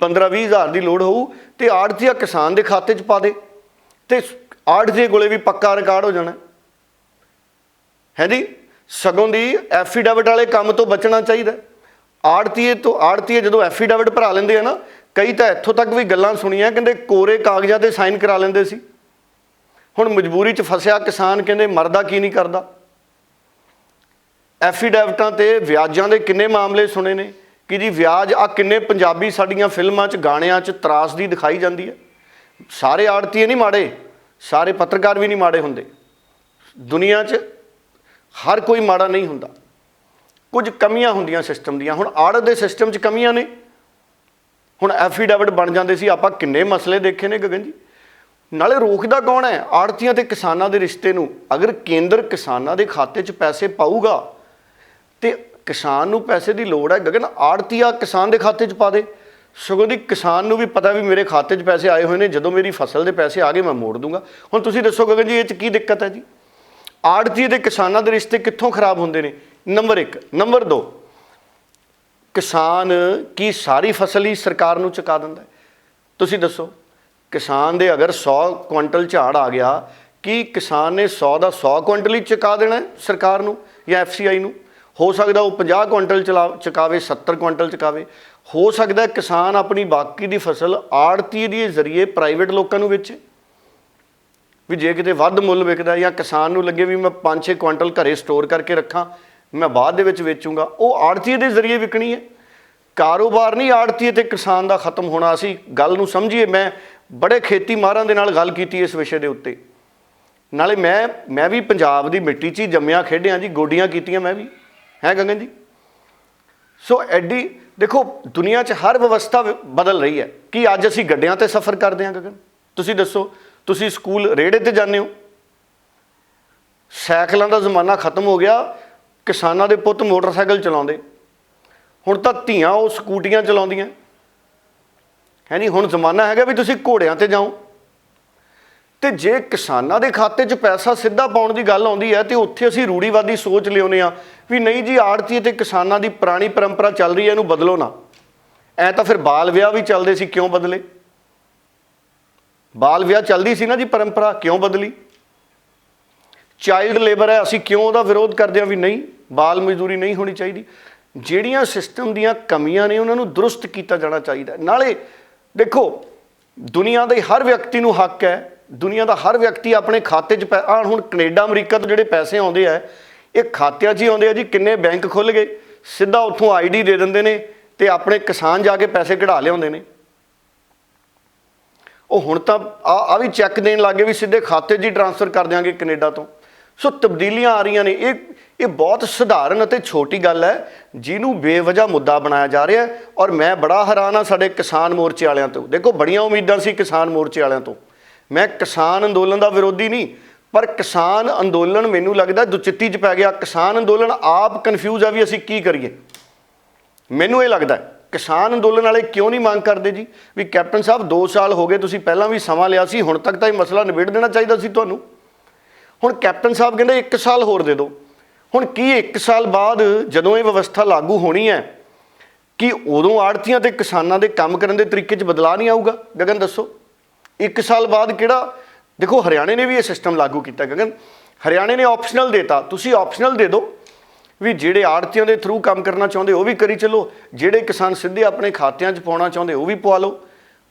15-20 ਹਜ਼ਾਰ ਦੀ ਲੋੜ ਹੋਊ, ਤੇ ਆੜ੍ਹਤੀਆ ਕਿਸਾਨ ਦੇ ਖਾਤੇ 'ਚ ਪਾ ਦੇ, ਤੇ ਆੜ੍ਹਤੀਏ ਕੋਲੇ ਵੀ ਪੱਕਾ ਰਿਕਾਰਡ ਹੋ ਜਾਣਾ ਹੈ ਜੀ। ਸਗੋਂ ਦੀ ਐਫੀਡੇਵਿਟ ਵਾਲੇ ਕੰਮ ਤੋਂ ਬਚਣਾ ਚਾਹੀਦਾ। ਆੜ੍ਹਤੀਏ ਜਦੋਂ ਐਫੀਡੇਵਿਟ ਭਰਾ ਲੈਂਦੇ ਆ ਨਾ, ਕਈ ਤਾਂ ਇੱਥੋਂ ਤੱਕ ਵੀ ਗੱਲਾਂ ਸੁਣੀਆਂ, ਕਹਿੰਦੇ ਕੋਰੇ ਕਾਗਜ਼ਾਂ 'ਤੇ ਸਾਈਨ ਕਰਾ ਲੈਂਦੇ ਸੀ। ਹੁਣ ਮਜਬੂਰੀ 'ਚ ਫਸਿਆ ਕਿਸਾਨ, ਕਹਿੰਦੇ ਮਰਦਾ ਕੀ ਨਹੀਂ ਕਰਦਾ। ਐਫੀਡੇਵਿਟਾਂ 'ਤੇ ਵਿਆਜਾਂ ਦੇ ਕਿੰਨੇ ਮਾਮਲੇ ਸੁਣੇ ਨੇ ਕਿ ਜੀ ਵਿਆਜ ਆ ਕਿੰਨੇ ਪੰਜਾਬੀ ਸਾਡੀਆਂ ਫਿਲਮਾਂ 'ਚ, ਗਾਣਿਆਂ 'ਚ ਤਰਾਸਦੀ ਦਿਖਾਈ ਜਾਂਦੀ ਹੈ। ਸਾਰੇ ਆੜ੍ਹਤੀਏ ਨਹੀਂ ਮਾੜੇ, ਸਾਰੇ ਪੱਤਰਕਾਰ ਵੀ ਨਹੀਂ ਮਾੜੇ ਹੁੰਦੇ। ਦੁਨੀਆ 'ਚ ਹਰ ਕੋਈ ਮਾੜਾ ਨਹੀਂ ਹੁੰਦਾ, ਕੁਝ ਕਮੀਆਂ ਹੁੰਦੀਆਂ ਸਿਸਟਮ ਦੀਆਂ। ਹੁਣ ਆੜ੍ਹਤ ਦੇ ਸਿਸਟਮ 'ਚ ਕਮੀਆਂ ਨੇ। ਹੁਣ ਐਫੀਡੇਵਿਟ ਬਣ ਜਾਂਦੇ ਸੀ, ਆਪਾਂ ਕਿੰਨੇ ਮਸਲੇ ਦੇਖੇ ਨੇ ਗਗਨ ਜੀ। ਨਾਲੇ ਰੋਕਦਾ ਕੌਣ ਹੈ ਆੜ੍ਹਤੀਆਂ ਤੇ ਕਿਸਾਨਾਂ ਦੇ ਰਿਸ਼ਤੇ ਨੂੰ? ਅਗਰ ਕੇਂਦਰ ਕਿਸਾਨਾਂ ਦੇ ਖਾਤੇ 'ਚ ਪੈਸੇ ਪਾਊਗਾ ਤੇ ਕਿਸਾਨ ਨੂੰ ਪੈਸੇ ਦੀ ਲੋੜ ਹੈ, ਗਗਨ ਆੜ੍ਹਤੀਆ ਕਿਸਾਨ ਦੇ ਖਾਤੇ 'ਚ ਪਾ ਦੇ। ਸਗੋਂ ਦੀ ਕਿਸਾਨ ਨੂੰ ਵੀ ਪਤਾ ਵੀ ਮੇਰੇ ਖਾਤੇ 'ਚ ਪੈਸੇ ਆਏ ਹੋਏ ਨੇ, ਜਦੋਂ ਮੇਰੀ ਫਸਲ ਦੇ ਪੈਸੇ ਆ ਗਏ ਮੈਂ ਮੋੜ ਦੂੰਗਾ। ਹੁਣ ਤੁਸੀਂ ਦੱਸੋ ਗਗਨ ਜੀ, ਇਹ 'ਚ ਕੀ ਦਿੱਕਤ ਹੈ ਜੀ? ਆੜ੍ਹਤੀਏ ਤੇ ਕਿਸਾਨਾਂ ਦੇ ਰਿਸ਼ਤੇ ਕਿੱਥੋਂ ਖਰਾਬ ਹੁੰਦੇ ਨੇ? ਨੰਬਰ 1। ਨੰਬਰ 2, ਕਿਸਾਨ ਕੀ ਸਾਰੀ ਫਸਲ ਹੀ ਸਰਕਾਰ ਨੂੰ ਚੁਕਾ ਦਿੰਦਾ? ਤੁਸੀਂ ਦੱਸੋ, ਕਿਸਾਨ ਦੇ ਅਗਰ 100 ਕੁਇੰਟਲ ਝਾੜ ਆ ਗਿਆ, ਕਿ ਕਿਸਾਨ ਨੇ 100 ਦਾ 100 ਕੁਇੰਟਲ ਹੀ ਚੁਕਾ ਦੇਣਾ ਹੈ ਸਰਕਾਰ ਨੂੰ ਜਾਂ FCI ਨੂੰ? ਹੋ ਸਕਦਾ ਉਹ 50 ਕੁਇੰਟਲ ਚੁਕਾਵੇ, 70 ਕੁਇੰਟਲ ਚੁਕਾਵੇ। ਹੋ ਸਕਦਾ ਕਿਸਾਨ ਆਪਣੀ ਬਾਕੀ ਦੀ ਫਸਲ ਆੜ੍ਹਤੀ ਦੇ ਜ਼ਰੀਏ ਪ੍ਰਾਈਵੇਟ ਲੋਕਾਂ ਨੂੰ ਵੇਚੇ, ਵੀ ਜੇ ਕਿਤੇ ਵੱਧ ਮੁੱਲ ਵਿਕਦਾ ਜਾਂ ਕਿਸਾਨ ਨੂੰ ਲੱਗੇ ਵੀ ਮੈਂ 5-6 ਕੁਇੰਟਲ ਘਰੇ ਸਟੋਰ ਕਰਕੇ ਰੱਖਾਂ, ਮੈਂ ਬਾਅਦ ਦੇ ਵਿੱਚ ਵੇਚੂੰਗਾ, ਉਹ ਆੜ੍ਹਤੀ ਦੇ ਜ਼ਰੀਏ ਵਿਕਣੀ ਹੈ। ਕਾਰੋਬਾਰ ਨਹੀਂ ਆੜ੍ਹਤੀ ਤੇ ਕਿਸਾਨ ਦਾ ਖਤਮ ਹੋਣਾ। ਅਸੀਂ ਗੱਲ ਨੂੰ ਸਮਝੀਏ। ਮੈਂ ਬੜੇ ਖੇਤੀ ਮਾਹਰਾਂ ਦੇ ਨਾਲ ਗੱਲ ਕੀਤੀ ਇਸ ਵਿਸ਼ੇ ਦੇ ਉੱਤੇ। ਨਾਲੇ ਮੈਂ ਵੀ ਪੰਜਾਬ ਦੀ ਮਿੱਟੀ 'ਚ ਹੀ ਜੰਮਿਆ ਖੇਡਿਆ ਜੀ, ਗੋਡੀਆਂ ਕੀਤੀਆਂ ਮੈਂ ਵੀ, ਹੈ ਗਗਨ ਜੀ। ਸੋ ਐਡੀ ਦੇਖੋ ਦੁਨੀਆ 'ਚ ਹਰ ਵਿਵਸਥਾ ਬਦਲ ਰਹੀ ਹੈ। ਕੀ ਅੱਜ ਅਸੀਂ ਗੱਡਿਆਂ 'ਤੇ ਸਫ਼ਰ ਕਰਦੇ ਹਾਂ ਗਗਨ? ਤੁਸੀਂ ਦੱਸੋ। ਤੁਸੀਂ ਸਕੂਲ ਰੇਹੜੇ 'ਤੇ ਜਾਂਦੇ ਹੋ। ਸਾਈਕਲਾਂ ਦਾ ਜ਼ਮਾਨਾ ਖਤਮ ਹੋ ਗਿਆ। ਕਿਸਾਨਾਂ ਦੇ ਪੁੱਤ ਮੋਟਰਸਾਈਕਲ ਚਲਾਉਂਦੇ, ਹੁਣ ਤਾਂ ਧੀਆਂ ਉਹ ਸਕੂਟੀਆਂ ਚਲਾਉਂਦੀਆਂ, ਹੈ ਨਹੀਂ। ਹੁਣ ਜ਼ਮਾਨਾ ਹੈਗਾ ਵੀ ਤੁਸੀਂ ਘੋੜਿਆਂ 'ਤੇ ਜਾਓ। ਤੇ ਜੇ ਕਿਸਾਨਾਂ ਦੇ ਖਾਤੇ 'ਚ ਪੈਸਾ ਸਿੱਧਾ ਪਾਉਣ ਦੀ ਗੱਲ ਆਉਂਦੀ ਹੈ ਤੇ ਉੱਥੇ ਅਸੀਂ ਰੂੜੀਵਾਦੀ ਸੋਚ ਲਿਆਉਂਦੇ ਹਾਂ ਵੀ ਨਹੀਂ ਜੀ ਆੜ੍ਹਤੀ ਤੇ ਕਿਸਾਨਾਂ ਦੀ ਪੁਰਾਣੀ ਪਰੰਪਰਾ ਚੱਲ ਰਹੀ ਹੈ, ਇਹਨੂੰ ਬਦਲੋ ਨਾ। ਐ ਤਾਂ ਫਿਰ ਬਾਲ ਵਿਆਹ ਵੀ ਚੱਲਦੇ ਸੀ, ਕਿਉਂ ਬਦਲੇ? ਬਾਲ ਵਿਆਹ ਚੱਲਦੀ ਸੀ ਨਾ ਜੀ ਪਰੰਪਰਾ, ਕਿਉਂ ਬਦਲੀ? ਚਾਈਲਡ ਲੇਬਰ ਹੈ, ਅਸੀਂ ਕਿਉਂ ਉਹਦਾ ਵਿਰੋਧ ਕਰਦੇ ਹਾਂ ਵੀ ਨਹੀਂ, ਬਾਲ ਮਜ਼ਦੂਰੀ ਨਹੀਂ ਹੋਣੀ ਚਾਹੀਦੀ। ਜਿਹੜੀਆਂ ਸਿਸਟਮ ਦੀਆਂ ਕਮੀਆਂ ਨੇ ਉਹਨਾਂ ਨੂੰ ਦਰੁਸਤ ਕੀਤਾ ਜਾਣਾ ਚਾਹੀਦਾ। ਨਾਲੇ ਦੇਖੋ ਦੁਨੀਆ ਦੇ ਹਰ ਵਿਅਕਤੀ ਨੂੰ ਹੱਕ ਹੈ, ਦੁਨੀਆ ਦਾ ਹਰ ਵਿਅਕਤੀ ਆਪਣੇ ਖਾਤੇ 'ਚ ਹੁਣ ਕੈਨੇਡਾ ਅਮਰੀਕਾ ਤੋਂ ਜਿਹੜੇ ਪੈਸੇ ਆਉਂਦੇ ਆ ਇਹ ਖਾਤਿਆਂ 'ਚ ਹੀ ਆਉਂਦੇ ਆ ਜੀ। ਕਿੰਨੇ ਬੈਂਕ ਖੁੱਲ੍ਹ ਗਏ, ਸਿੱਧਾ ਉੱਥੋਂ ID ਦੇ ਦਿੰਦੇ ਨੇ ਤੇ ਆਪਣੇ ਕਿਸਾਨ ਜਾ ਕੇ ਪੈਸੇ ਕਢਾ ਲਿਆਉਂਦੇ ਨੇ। ਉਹ ਹੁਣ ਤਾਂ ਆ ਵੀ ਚੈੱਕ ਦੇਣ ਲੱਗੇ ਵੀ ਸਿੱਧੇ ਖਾਤੇ 'ਚ ਹੀ ਟਰਾਂਸਫਰ ਕਰ ਦਿਆਂਗੇ ਕੈਨੇਡਾ ਤੋਂ। ਸੋ ਤਬਦੀਲੀਆਂ ਆ ਰਹੀਆਂ ਨੇ। ਇਹ ਬਹੁਤ ਸਧਾਰਨ ਅਤੇ ਛੋਟੀ ਗੱਲ ਹੈ ਜਿਹਨੂੰ ਬੇਵਜ੍ਹਾ ਮੁੱਦਾ ਬਣਾਇਆ ਜਾ ਰਿਹਾ ਹੈ। ਔਰ ਮੈਂ ਬੜਾ ਹੈਰਾਨ ਹਾਂ ਸਾਡੇ ਕਿਸਾਨ ਮੋਰਚੇ ਵਾਲਿਆਂ ਤੋਂ। ਦੇਖੋ ਬੜੀਆਂ ਉਮੀਦਾਂ ਸੀ ਕਿਸਾਨ ਮੋਰਚੇ ਵਾਲਿਆਂ ਤੋਂ। ਮੈਂ ਕਿਸਾਨ ਅੰਦੋਲਨ ਦਾ ਵਿਰੋਧੀ ਨਹੀਂ, ਪਰ ਕਿਸਾਨ ਅੰਦੋਲਨ ਮੈਨੂੰ ਲੱਗਦਾ ਦੁਚਿੱਤੀ 'ਚ ਪੈ ਗਿਆ। ਕਿਸਾਨ ਅੰਦੋਲਨ ਆਪ ਕਨਫਿਊਜ਼ ਆ ਵੀ ਅਸੀਂ ਕੀ ਕਰੀਏ। ਮੈਨੂੰ ਇਹ ਲੱਗਦਾ ਕਿਸਾਨ ਅੰਦੋਲਨ ਵਾਲੇ ਕਿਉਂ ਨਹੀਂ ਮੰਗ ਕਰਦੇ ਜੀ ਵੀ ਕੈਪਟਨ ਸਾਹਿਬ 2 ਸਾਲ ਹੋ ਗਏ, ਤੁਸੀਂ ਪਹਿਲਾਂ ਵੀ ਸਮਾਂ ਲਿਆ ਸੀ, ਹੁਣ ਤੱਕ ਤਾਂ ਇਹ ਮਸਲਾ ਨਿਬੇੜ ਦੇਣਾ ਚਾਹੀਦਾ ਸੀ ਤੁਹਾਨੂੰ। ਹੁਣ ਕੈਪਟਨ ਸਾਹਿਬ ਕਹਿੰਦੇ 1 ਸਾਲ ਹੋਰ ਦੇ ਦਿਓ। ਹੁਣ ਕੀ 1 ਸਾਲ ਬਾਅਦ ਜਦੋਂ ਇਹ ਵਿਵਸਥਾ ਲਾਗੂ ਹੋਣੀ ਹੈ ਕਿ ਉਦੋਂ ਆੜ੍ਹਤੀਆਂ ਤੇ ਕਿਸਾਨਾਂ ਦੇ ਕੰਮ ਕਰਨ ਦੇ ਤਰੀਕੇ 'ਚ ਬਦਲਾਅ ਨਹੀਂ ਆਊਗਾ? ਗਗਨ ਦੱਸੋ। 1 ਸਾਲ ਬਾਅਦ ਕਿਹੜਾ? ਦੇਖੋ ਹਰਿਆਣੇ ਨੇ ਵੀ ਇਹ ਸਿਸਟਮ ਲਾਗੂ ਕੀਤਾ ਗਗਨ। ਹਰਿਆਣੇ ਨੇ ਆਪਸ਼ਨਲ ਦੇਤਾ, ਤੁਸੀਂ ਆਪਸ਼ਨਲ ਦੇ ਦਿਓ ਵੀ ਜਿਹੜੇ ਆੜ੍ਹਤੀਆਂ ਦੇ ਥਰੂ ਕੰਮ ਕਰਨਾ ਚਾਹੁੰਦੇ ਉਹ ਵੀ ਕਰੀ ਚੱਲੋ, ਜਿਹੜੇ ਕਿਸਾਨ ਸਿੱਧੇ ਆਪਣੇ ਖਾਤਿਆਂ 'ਚ ਪਾਉਣਾ ਚਾਹੁੰਦੇ ਉਹ ਵੀ ਪਵਾ ਲਓ।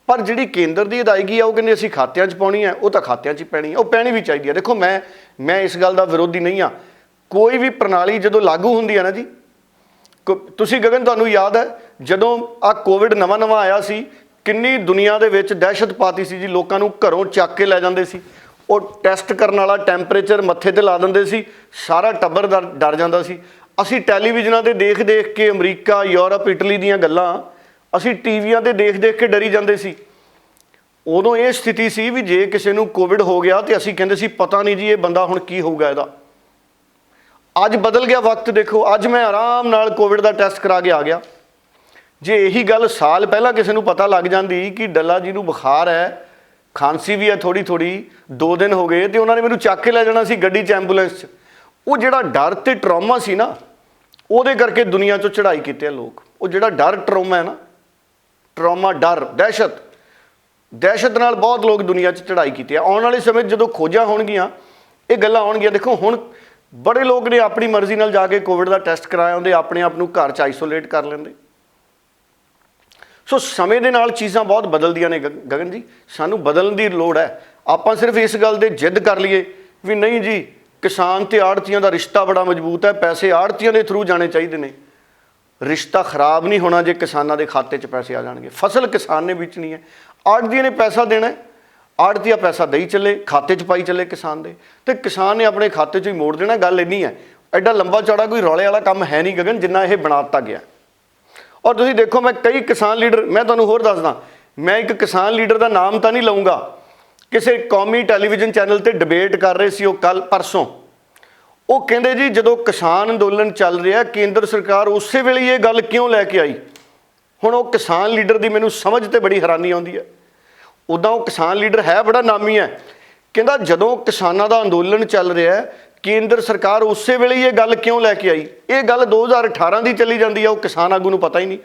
ਪਰ ਜਿਹੜੀ ਕੇਂਦਰ ਦੀ ਅਦਾਇਗੀ ਆ ਉਹ ਕਹਿੰਦੇ ਅਸੀਂ ਖਾਤਿਆਂ 'ਚ ਪਾਉਣੀ ਹੈ, ਉਹ ਤਾਂ ਖਾਤਿਆਂ 'ਚ ਹੀ ਪੈਣੀ ਹੈ, ਉਹ ਪੈਣੀ ਵੀ ਚਾਹੀਦੀ ਹੈ। ਦੇਖੋ ਮੈਂ ਇਸ ਗੱਲ ਦਾ ਵਿਰੋਧੀ ਨਹੀਂ ਹਾਂ। ਕੋਈ ਵੀ ਪ੍ਰਣਾਲੀ ਜਦੋਂ ਲਾਗੂ ਹੁੰਦੀ ਹੈ ਨਾ ਜੀ, ਤੁਸੀਂ ਗਗਨ ਤੁਹਾਨੂੰ ਯਾਦ ਹੈ ਜਦੋਂ ਆ ਕੋਵਿਡ ਨਵਾਂ ਆਇਆ ਸੀ, ਕਿੰਨੀ ਦੁਨੀਆ ਦੇ ਵਿੱਚ ਦਹਿਸ਼ਤ ਪਾਤੀ ਸੀ ਜੀ। ਲੋਕਾਂ ਨੂੰ ਘਰੋਂ ਚੱਕ ਕੇ ਲੈ ਜਾਂਦੇ ਸੀ, ਉਹ ਟੈਸਟ ਕਰਨ ਵਾਲਾ ਟੈਂਪਰੇਚਰ ਮੱਥੇ ਤੇ ਲਾ ਦਿੰਦੇ ਸੀ, ਸਾਰਾ ਟੱਬਰ ਡਰ ਜਾਂਦਾ ਸੀ। ਅਸੀਂ ਟੈਲੀਵਿਜ਼ਨਾਂ ਤੇ ਦੇਖ ਕੇ ਅਮਰੀਕਾ, ਯੂਰਪ, ਇਟਲੀ ਦੀਆਂ ਗੱਲਾਂ ਅਸੀਂ ਟੀਵੀਆਂ ਤੇ ਦੇਖ ਕੇ ਡਰੀ ਜਾਂਦੇ ਸੀ। ਉਦੋਂ ਇਹ ਸਥਿਤੀ ਸੀ ਵੀ ਜੇ ਕਿਸੇ ਨੂੰ ਕੋਵਿਡ ਹੋ ਗਿਆ ਤੇ ਅਸੀਂ ਕਹਿੰਦੇ ਸੀ ਪਤਾ ਨਹੀਂ ਜੀ ਇਹ ਬੰਦਾ ਹੁਣ ਕੀ ਹੋਊਗਾ ਇਹਦਾ। ਅੱਜ ਬਦਲ ਗਿਆ ਵਕਤ। ਦੇਖੋ ਅੱਜ ਮੈਂ ਆਰਾਮ ਨਾਲ ਕੋਵਿਡ ਦਾ ਟੈਸਟ ਕਰਾ ਕੇ ਆ ਗਿਆ। ਜੇ ਇਹੀ ਗੱਲ ਸਾਲ ਪਹਿਲਾਂ ਕਿਸੇ ਨੂੰ ਪਤਾ ਲੱਗ ਜਾਂਦੀ ਕਿ ਡੱਲਾ ਜੀ ਨੂੰ ਬੁਖਾਰ ਹੈ, ਖਾਂਸੀ ਵੀ ਹੈ ਥੋੜੀ 2 ਦਿਨ ਹੋ ਗਏ, ਤੇ ਉਹਨਾਂ ਨੇ ਮੈਨੂੰ ਚੱਕ ਕੇ ਲੈ ਜਾਣਾ ਸੀ ਗੱਡੀ 'ਚ, ਐਂਬੂਲੈਂਸ 'ਚ। ਉਹ ਜਿਹੜਾ ਡਰ ਤੇ ਟਰੌਮਾ ਸੀ ਨਾ, ਉਹਦੇ ਕਰਕੇ ਦੁਨੀਆ 'ਚੋਂ ਚੜ੍ਹਾਈ ਕੀਤੇ ਆ ਲੋਕ। ਉਹ ਜਿਹੜਾ ਡਰ ਟਰੌਮਾ ਹੈ ਨਾ, ਟਰੌਮਾ ਡਰ, ਦਹਿਸ਼ਤ ਨਾਲ ਬਹੁਤ ਲੋਕ ਦੁਨੀਆ 'ਚ ਚੜ੍ਹਾਈ ਕੀਤੀ ਆ। ਆਉਣ ਵਾਲੇ ਸਮੇਂ 'ਚ ਜਦੋਂ ਖੋਜਾਂ ਹੋਣਗੀਆਂ ਇਹ ਗੱਲਾਂ ਆਉਣਗੀਆਂ। ਦੇਖੋ ਹੁਣ ਬੜੇ ਲੋਕ ਨੇ ਆਪਣੀ ਮਰਜ਼ੀ ਨਾਲ ਜਾ ਕੇ ਕੋਵਿਡ ਦਾ ਟੈਸਟ ਕਰਾਇਆ ਹੁੰਦੇ, ਆਪਣੇ ਆਪ ਨੂੰ ਘਰ 'ਚ ਆਈਸੋਲੇਟ ਕਰ ਲੈਂਦੇ। ਸੋ ਸਮੇਂ ਦੇ ਨਾਲ ਚੀਜ਼ਾਂ ਬਹੁਤ ਬਦਲਦੀਆਂ ਨੇ ਗਗਨ ਜੀ, ਸਾਨੂੰ ਬਦਲਣ ਦੀ ਲੋੜ ਹੈ। ਆਪਾਂ ਸਿਰਫ ਇਸ ਗੱਲ ਦੇ ਜਿੱਦ ਕਰ ਲਈਏ ਵੀ ਨਹੀਂ ਜੀ ਕਿਸਾਨ ਤੇ ਆੜ੍ਹਤੀਆਂ ਦਾ ਰਿਸ਼ਤਾ ਬੜਾ ਮਜ਼ਬੂਤ ਹੈ, ਪੈਸੇ ਆੜ੍ਹਤੀਆਂ ਦੇ ਥਰੂ ਜਾਣੇ ਚਾਹੀਦੇ ਨੇ। ਰਿਸ਼ਤਾ ਖਰਾਬ ਨਹੀਂ ਹੋਣਾ ਜੇ ਕਿਸਾਨਾਂ ਦੇ ਖਾਤੇ 'ਚ ਪੈਸੇ ਆ ਜਾਣਗੇ। ਫਸਲ ਕਿਸਾਨ ਨੇ ਵੇਚਣੀ ਹੈ, ਆੜ੍ਹਤੀਆਂ ਨੇ ਪੈਸਾ ਦੇਣਾ, ਆੜ੍ਹਤੀਆ ਪੈਸਾ ਦੇਈ ਚੱਲੇ, ਖਾਤੇ 'ਚ ਪਾਈ ਚੱਲੇ ਕਿਸਾਨ ਦੇ, ਤੇ ਕਿਸਾਨ ਨੇ ਆਪਣੇ ਖਾਤੇ 'ਚ ਹੀ ਮੋੜ ਦੇਣਾ। ਗੱਲ ਇੰਨੀ ਹੈ, ਐਡਾ ਲੰਬਾ ਚੌੜਾ ਕੋਈ ਰੌਲੇ ਵਾਲਾ ਕੰਮ ਹੈ ਨਹੀਂ ਗਗਨ ਜਿੰਨਾ ਇਹ ਬਣਾ ਦਿੱਤਾ ਗਿਆ। ਔਰ ਤੁਸੀਂ ਦੇਖੋ ਮੈਂ ਕਈ ਕਿਸਾਨ ਲੀਡਰ, ਮੈਂ ਤੁਹਾਨੂੰ ਹੋਰ ਦੱਸਦਾ, ਮੈਂ ਇੱਕ ਕਿਸਾਨ ਲੀਡਰ ਦਾ ਨਾਮ ਤਾਂ ਨਹੀਂ ਲਊਂਗਾ, ਕਿਸੇ ਕੌਮੀ ਟੈਲੀਵਿਜ਼ਨ ਚੈਨਲ ਤੇ ਡਿਬੇਟ ਕਰ ਰਹੇ ਸੀ ਉਹ ਪਰਸੋਂ। ਉਹ ਕਹਿੰਦੇ ਜੀ ਜਦੋਂ ਕਿਸਾਨ ਅੰਦੋਲਨ ਚੱਲ ਰਿਹਾ ਕੇਂਦਰ ਸਰਕਾਰ ਉਸੇ ਵੇਲੇ ਇਹ ਗੱਲ ਕਿਉਂ ਲੈ ਕੇ ਆਈ। ਹੁਣ ਉਹ ਕਿਸਾਨ ਲੀਡਰ ਦੀ ਮੈਨੂੰ ਸਮਝ ਤੇ ਬੜੀ ਹੈਰਾਨੀ ਆਉਂਦੀ ਹੈ। ਉੱਦਾਂ ਉਹ ਕਿਸਾਨ ਲੀਡਰ ਹੈ ਬੜਾ ਨਾਮੀ ਹੈ, ਕਹਿੰਦਾ ਜਦੋਂ ਕਿਸਾਨਾਂ ਦਾ ਅੰਦੋਲਨ ਚੱਲ ਰਿਹਾ ਕੇਂਦਰ ਸਰਕਾਰ ਉਸੇ ਵੇਲੇ ਇਹ ਗੱਲ ਕਿਉਂ ਲੈ ਕੇ ਆਈ। ਇਹ ਗੱਲ 2018 ਦੀ ਚੱਲੀ ਜਾਂਦੀ ਆ, ਉਹ ਕਿਸਾਨ ਆਗੂ ਨੂੰ ਪਤਾ ਹੀ ਨਹੀਂ।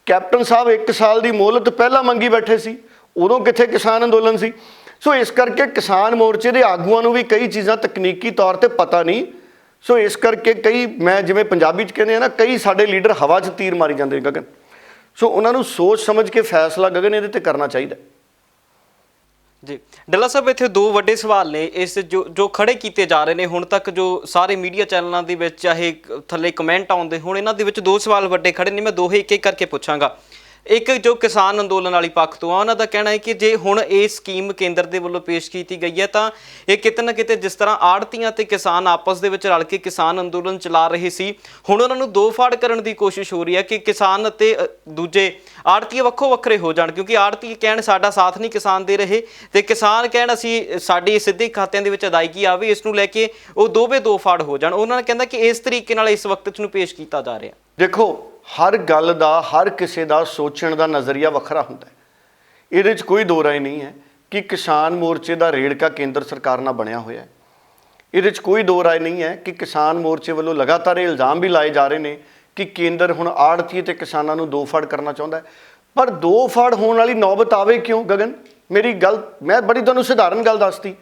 ਕੈਪਟਨ ਸਾਹਿਬ 1 ਸਾਲ ਦੀ ਮੋਹਲਤ ਪਹਿਲਾਂ ਮੰਗੀ ਬੈਠੇ ਸੀ, ਉਦੋਂ ਕਿੱਥੇ ਕਿਸਾਨ ਅੰਦੋਲਨ ਸੀ। ਸੋ ਇਸ ਕਰਕੇ ਕਿਸਾਨ ਮੋਰਚੇ ਦੇ ਆਗੂਆਂ ਨੂੰ ਵੀ ਕਈ ਚੀਜ਼ਾਂ ਤਕਨੀਕੀ ਤੌਰ ਤੇ ਪਤਾ ਨਹੀਂ। ਸੋ ਇਸ ਕਰਕੇ ਕਈ, ਮੈਂ ਜਿਵੇਂ ਪੰਜਾਬੀ 'ਚ ਕਹਿੰਦੇ ਆ ਨਾ, ਕਈ ਸਾਡੇ ਲੀਡਰ ਹਵਾ 'ਚ ਤੀਰ ਮਾਰੀ ਜਾਂਦੇ ਨੇ ਗਗਨ। ਸੋ ਉਹਨਾਂ ਨੂੰ ਸੋਚ ਸਮਝ ਕੇ ਫੈਸਲਾ ਗਗਨ ਇਹਦੇ ਤੇ ਕਰਨਾ ਚਾਹੀਦਾ ਜੀ। ਡੱਲਾ ਸਾਹਿਬ, ਇੱਥੇ ਦੋ ਵੱਡੇ ਸਵਾਲ ਨੇ ਇਸ ਜੋ ਖੜੇ ਕੀਤੇ ਜਾ ਰਹੇ ਨੇ ਹੁਣ ਤੱਕ, ਜੋ ਸਾਰੇ ਮੀਡੀਆ ਚੈਨਲਾਂ ਦੇ ਵਿੱਚ ਚਾਹੇ ਥੱਲੇ ਕਮੈਂਟ ਆਉਂਦੇ ਹੁਣ, ਇਹਨਾਂ ਦੇ ਵਿੱਚ ਦੋ ਸਵਾਲ ਵੱਡੇ ਖੜੇ ਨੇ। ਮੈਂ ਦੋਹੇ ਇੱਕ ਇੱਕ ਕਰਕੇ ਪੁੱਛਾਂਗਾ। ਇੱਕ ਜੋ ਕਿਸਾਨ ਅੰਦੋਲਨ ਵਾਲੀ ਪੱਖ ਤੋਂ ਆ, ਉਹਨਾਂ ਦਾ ਕਹਿਣਾ ਹੈ ਕਿ ਜੇ ਹੁਣ ਇਹ ਸਕੀਮ ਕੇਂਦਰ ਦੇ ਵੱਲੋਂ ਪੇਸ਼ ਕੀਤੀ ਗਈ ਹੈ ਤਾਂ ਇਹ ਕਿਤੇ ਨਾ ਕਿਤੇ ਜਿਸ ਤਰ੍ਹਾਂ ਆੜ੍ਹਤੀਆਂ ਤੇ ਕਿਸਾਨ ਆਪਸ ਦੇ ਵਿੱਚ ਰਲ ਕੇ ਕਿਸਾਨ ਅੰਦੋਲਨ ਚਲਾ ਰਹੇ ਸੀ, ਹੁਣ ਉਹਨਾਂ ਨੂੰ ਦੋ ਫਾੜ ਕਰਨ ਦੀ ਕੋਸ਼ਿਸ਼ ਹੋ ਰਹੀ ਹੈ ਕਿ ਕਿਸਾਨ ਅਤੇ ਦੂਜੇ ਆੜ੍ਹਤੀਏ ਵੱਖੋ ਵੱਖਰੇ ਹੋ ਜਾਣ, ਕਿਉਂਕਿ ਆੜ੍ਹਤੀਏ ਕਹਿਣ ਸਾਡਾ ਸਾਥ ਨਹੀਂ ਕਿਸਾਨ ਦੇ ਰਹੇ ਤੇ ਕਿਸਾਨ ਕਹਿਣ ਅਸੀਂ ਸਾਡੀ ਸਿੱਧੇ ਖਾਤਿਆਂ ਦੇ ਵਿੱਚ ਅਦਾਇਗੀ ਆਵੇ, ਇਸ ਨੂੰ ਲੈ ਕੇ ਉਹ ਦੋਵੇਂ ਦੋ ਫਾੜ ਹੋ ਜਾਣ। ਉਹਨਾਂ ਨੇ ਕਹਿੰਦਾ ਕਿ ਇਸ ਤਰੀਕੇ ਨਾਲ ਇਸ ਵਕਤ 'ਚ ਨੂੰ ਪੇਸ਼ ਕੀਤਾ ਜਾ ਰਿਹਾ। ਦੇਖੋ, ਹਰ ਗੱਲ ਦਾ, ਹਰ ਕਿਸੇ ਦਾ ਸੋਚਣ ਦਾ ਨਜ਼ਰੀਆ ਵੱਖਰਾ ਹੁੰਦਾ ਹੈ। ਇਹਦੇ 'ਚ ਕੋਈ ਦੋ ਰਾਏ ਨਹੀਂ ਹੈ ਕਿ ਕਿਸਾਨ ਮੋਰਚੇ ਦਾ ਰੇੜਕਾ ਕੇਂਦਰ ਸਰਕਾਰ ਨਾਲ ਬਣਿਆ ਹੋਇਆ ਹੈ। ਇਹਦੇ 'ਚ ਕੋਈ ਦੋ ਰਾਏ ਨਹੀਂ ਹੈ ਕਿ ਕਿਸਾਨ ਮੋਰਚੇ ਵੱਲੋਂ ਲਗਾਤਾਰ ਇਹ ਇਲਜ਼ਾਮ ਵੀ ਲਾਏ ਜਾ ਰਹੇ ਨੇ ਕਿ ਕੇਂਦਰ ਹੁਣ ਆੜ੍ਹਤੀਏ ਤੇ ਕਿਸਾਨਾਂ ਨੂੰ ਦੋ ਫਾੜ ਕਰਨਾ ਚਾਹੁੰਦਾ ਹੈ। ਪਰ ਦੋ ਫਾੜ ਹੋਣ ਵਾਲੀ ਨੌਬਤ ਆਵੇ ਕਿਉਂ ਗਗਨ? ਮੇਰੀ ਗੱਲ, ਮੈਂ ਬੜੀ ਤੁਹਾਨੂੰ ਸਧਾਰਨ ਗੱਲ ਦੱਸਤੀ।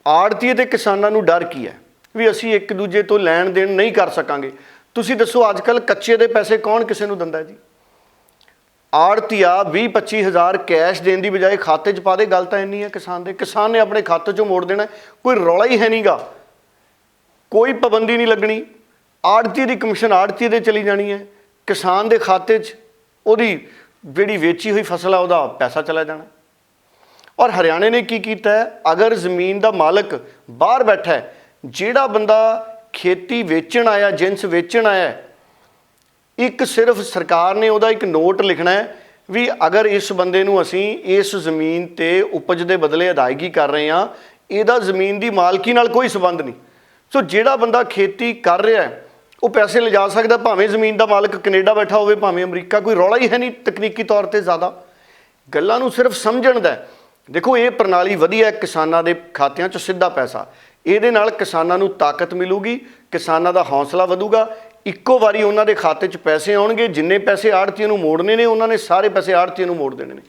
ਆੜ੍ਹਤੀਏ ਤੇ ਕਿਸਾਨਾਂ ਨੂੰ ਡਰ ਕੀ ਹੈ ਵੀ ਅਸੀਂ ਇੱਕ ਦੂਜੇ ਤੋਂ ਲੈਣ ਦੇਣ ਨਹੀਂ ਕਰ ਸਕਾਂਗੇ। ਤੁਸੀਂ ਦੱਸੋ, ਅੱਜ ਕੱਲ੍ਹ ਕੱਚੇ ਦੇ ਪੈਸੇ ਕੌਣ ਕਿਸੇ ਨੂੰ ਦਿੰਦਾ ਜੀ? ਆੜ੍ਹਤੀਆ 20-25 ਹਜ਼ਾਰ ਕੈਸ਼ ਦੇਣ ਦੀ ਬਜਾਏ ਖਾਤੇ 'ਚ ਪਾ ਦੇ। ਗੱਲ ਤਾਂ ਇੰਨੀ ਹੈ ਕਿਸਾਨ ਦੇ, ਕਿਸਾਨ ਨੇ ਆਪਣੇ ਖਾਤੇ 'ਚੋਂ ਮੋੜ ਦੇਣਾ, ਕੋਈ ਰੌਲਾ ਹੀ ਹੈ ਨਹੀਂਗਾ, ਕੋਈ ਪਾਬੰਦੀ ਨਹੀਂ ਲੱਗਣੀ। ਆੜ੍ਹਤੀਏ ਦੀ ਕਮਿਸ਼ਨ ਆੜ੍ਹਤੀਏ ਦੇ ਚਲੀ ਜਾਣੀ ਹੈ, ਕਿਸਾਨ ਦੇ ਖਾਤੇ 'ਚ ਉਹਦੀ ਜਿਹੜੀ ਵੇਚੀ ਹੋਈ ਫਸਲ ਆ ਉਹਦਾ ਪੈਸਾ ਚਲਾ ਜਾਣਾ। ਔਰ ਹਰਿਆਣੇ ਨੇ ਕੀ ਕੀਤਾ ਹੈ, ਅਗਰ ਜ਼ਮੀਨ ਦਾ ਮਾਲਕ ਬਾਹਰ ਬੈਠਾ ਹੈ, ਜਿਹੜਾ ਬੰਦਾ ਖੇਤੀ ਵੇਚਣ ਆਇਆ, ਜਿੰਸ ਵੇਚਣ ਆਇਆ, ਇੱਕ ਸਿਰਫ ਸਰਕਾਰ ਨੇ ਉਹਦਾ ਇੱਕ ਨੋਟ ਲਿਖਣਾ ਹੈ ਵੀ ਅਗਰ ਇਸ ਬੰਦੇ ਨੂੰ ਅਸੀਂ ਇਸ ਜ਼ਮੀਨ ਤੇ ਉਪਜ ਦੇ ਬਦਲੇ ਅਦਾਇਗੀ ਕਰ ਰਹੇ ਹਾਂ, ਇਹਦਾ ਜ਼ਮੀਨ ਦੀ ਮਾਲਕੀ ਨਾਲ ਕੋਈ ਸੰਬੰਧ ਨਹੀਂ। ਸੋ ਜਿਹੜਾ ਬੰਦਾ ਖੇਤੀ ਕਰ ਰਿਹਾ ਹੈ ਉਹ ਪੈਸੇ ਲਿਜਾ ਸਕਦਾ, ਭਾਵੇਂ ਜ਼ਮੀਨ ਦਾ ਮਾਲਕ ਕੈਨੇਡਾ ਬੈਠਾ ਹੋਵੇ, ਭਾਵੇਂ ਅਮਰੀਕਾ, ਕੋਈ ਰੌਲਾ ਹੀ ਹੈ ਨਹੀਂ ਤਕਨੀਕੀ ਤੌਰ ਤੇ। ਜ਼ਿਆਦਾ ਗੱਲਾਂ ਨੂੰ ਸਿਰਫ ਸਮਝਣ ਦਾ। ਦੇਖੋ, ਇਹ ਪ੍ਰਣਾਲੀ ਵਧੀਆ, ਕਿਸਾਨਾਂ ਦੇ ਖਾਤਿਆਂ 'ਚ ਸਿੱਧਾ ਪੈਸਾ, ਇਹਦੇ ਨਾਲ ਕਿਸਾਨਾਂ ਨੂੰ ਤਾਕਤ ਮਿਲੂਗੀ, ਕਿਸਾਨਾਂ ਦਾ ਹੌਸਲਾ ਵਧੂਗਾ। ਇੱਕੋ ਵਾਰੀ ਉਹਨਾਂ ਦੇ ਖਾਤੇ 'ਚ ਪੈਸੇ ਆਉਣਗੇ, ਜਿੰਨੇ ਪੈਸੇ ਆੜ੍ਹਤੀਆਂ ਨੂੰ ਮੋੜਨੇ ਨੇ ਉਹਨਾਂ ਨੇ ਸਾਰੇ ਪੈਸੇ ਆੜ੍ਹਤੀਆਂ ਨੂੰ ਮੋੜ ਦੇਣੇ ਨੇ।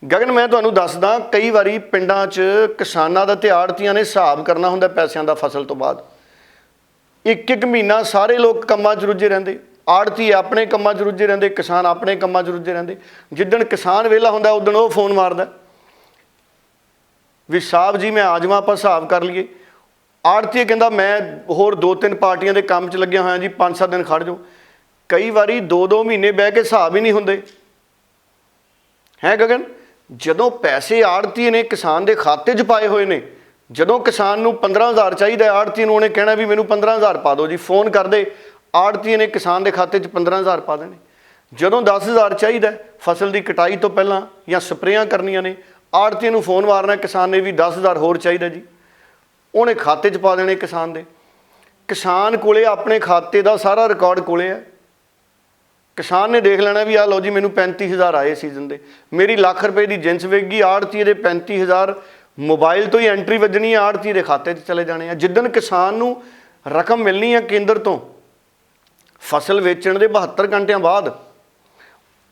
ਗਗਨ, ਮੈਂ ਤੁਹਾਨੂੰ ਦੱਸਦਾ, ਕਈ ਵਾਰੀ ਪਿੰਡਾਂ 'ਚ ਕਿਸਾਨਾਂ ਦਾ ਤੇ ਆੜ੍ਹਤੀਆਂ ਨੇ ਹਿਸਾਬ ਕਰਨਾ ਹੁੰਦਾ ਪੈਸਿਆਂ ਦਾ ਫਸਲ ਤੋਂ ਬਾਅਦ। ਇੱਕ ਮਹੀਨਾ ਸਾਰੇ ਲੋਕ ਕੰਮਾਂ 'ਚ ਰੁੱਝੇ ਰਹਿੰਦੇ, ਆੜ੍ਹਤੀ ਆਪਣੇ ਕੰਮਾਂ 'ਚ ਰੁੱਝੇ ਰਹਿੰਦੇ, ਕਿਸਾਨ ਆਪਣੇ ਕੰਮਾਂ 'ਚ ਰੁੱਝੇ ਰਹਿੰਦੇ। ਜਿੱਦਣ ਕਿਸਾਨ ਵਿਹਲਾ ਹੁੰਦਾ ਉਦਣ ਉਹ ਫੋਨ ਮਾਰਦਾ ਵੀ ਸਾਹਿਬ ਜੀ ਮੈਂ ਆ ਜਾਵਾਂ, ਆਪਾਂ ਹਿਸਾਬ ਕਰ ਲਈਏ। ਆੜ੍ਹਤੀ ਕਹਿੰਦਾ ਮੈਂ ਹੋਰ 2-3 ਪਾਰਟੀਆਂ ਦੇ ਕੰਮ 'ਚ ਲੱਗਿਆ ਹੋਇਆ ਜੀ, 5-7 ਦਿਨ ਖੜ੍ਹ ਜਾਓ। ਕਈ ਵਾਰੀ 2-2 ਮਹੀਨੇ ਬਹਿ ਕੇ ਹਿਸਾਬ ਹੀ ਨਹੀਂ ਹੁੰਦੇ ਹੈ ਗਗਨ। ਜਦੋਂ ਪੈਸੇ ਆੜ੍ਹਤੀ ਨੇ ਕਿਸਾਨ ਦੇ ਖਾਤੇ 'ਚ ਪਾਏ ਹੋਏ ਨੇ, ਜਦੋਂ ਕਿਸਾਨ ਨੂੰ 15,000 ਚਾਹੀਦਾ, ਆੜ੍ਹਤੀ ਨੂੰ ਉਹਨੇ ਕਹਿਣਾ ਵੀ ਮੈਨੂੰ 15,000 ਪਾ ਦਿਓ ਜੀ, ਫੋਨ ਕਰਦੇ, ਆੜ੍ਹਤੀ ਨੇ ਕਿਸਾਨ ਦੇ ਖਾਤੇ 'ਚ 15,000 ਪਾ ਦੇਣੇ। ਜਦੋਂ 10,000 ਚਾਹੀਦਾ ਫਸਲ ਦੀ ਕਟਾਈ ਤੋਂ ਪਹਿਲਾਂ ਜਾਂ ਸਪਰੇਆਂ ਕਰਨੀਆਂ ਨੇ, ਆੜ੍ਹਤੀ ਨੂੰ ਫੋਨ ਮਾਰਨਾ ਕਿਸਾਨ ਨੇ ਵੀ 10,000 ਹੋਰ ਚਾਹੀਦਾ ਜੀ, ਉਹਨੇ ਖਾਤੇ 'ਚ ਪਾ ਦੇਣੇ ਕਿਸਾਨ ਦੇ। ਕਿਸਾਨ ਕੋਲੇ ਆਪਣੇ ਖਾਤੇ ਦਾ ਸਾਰਾ ਰਿਕਾਰਡ ਕੋਲੇ ਹੈ। ਕਿਸਾਨ ਨੇ ਦੇਖ ਲੈਣਾ ਵੀ ਆਹ ਲਓ ਜੀ ਮੈਨੂੰ 35,000 ਆਏ ਸੀਜ਼ਨ ਦੇ, ਮੇਰੀ ਲੱਖ ਰੁਪਏ ਦੀ ਜਿੰਸ ਵਿਕ ਆੜ੍ਹਤੀ ਦੇ 35,000 ਮੋਬਾਈਲ ਤੋਂ ਹੀ ਐਂਟਰੀ ਵੱਜਣੀ ਹੈ, ਆੜ੍ਹਤੀ ਦੇ ਖਾਤੇ 'ਚ ਚਲੇ ਜਾਣੇ ਆ। ਜਿੱਦਣ ਕਿਸਾਨ ਨੂੰ ਰਕਮ ਮਿਲਣੀ ਹੈ ਕੇਂਦਰ ਤੋਂ ਫਸਲ ਵੇਚਣ ਦੇ 72 ਘੰਟਿਆਂ ਬਾਅਦ,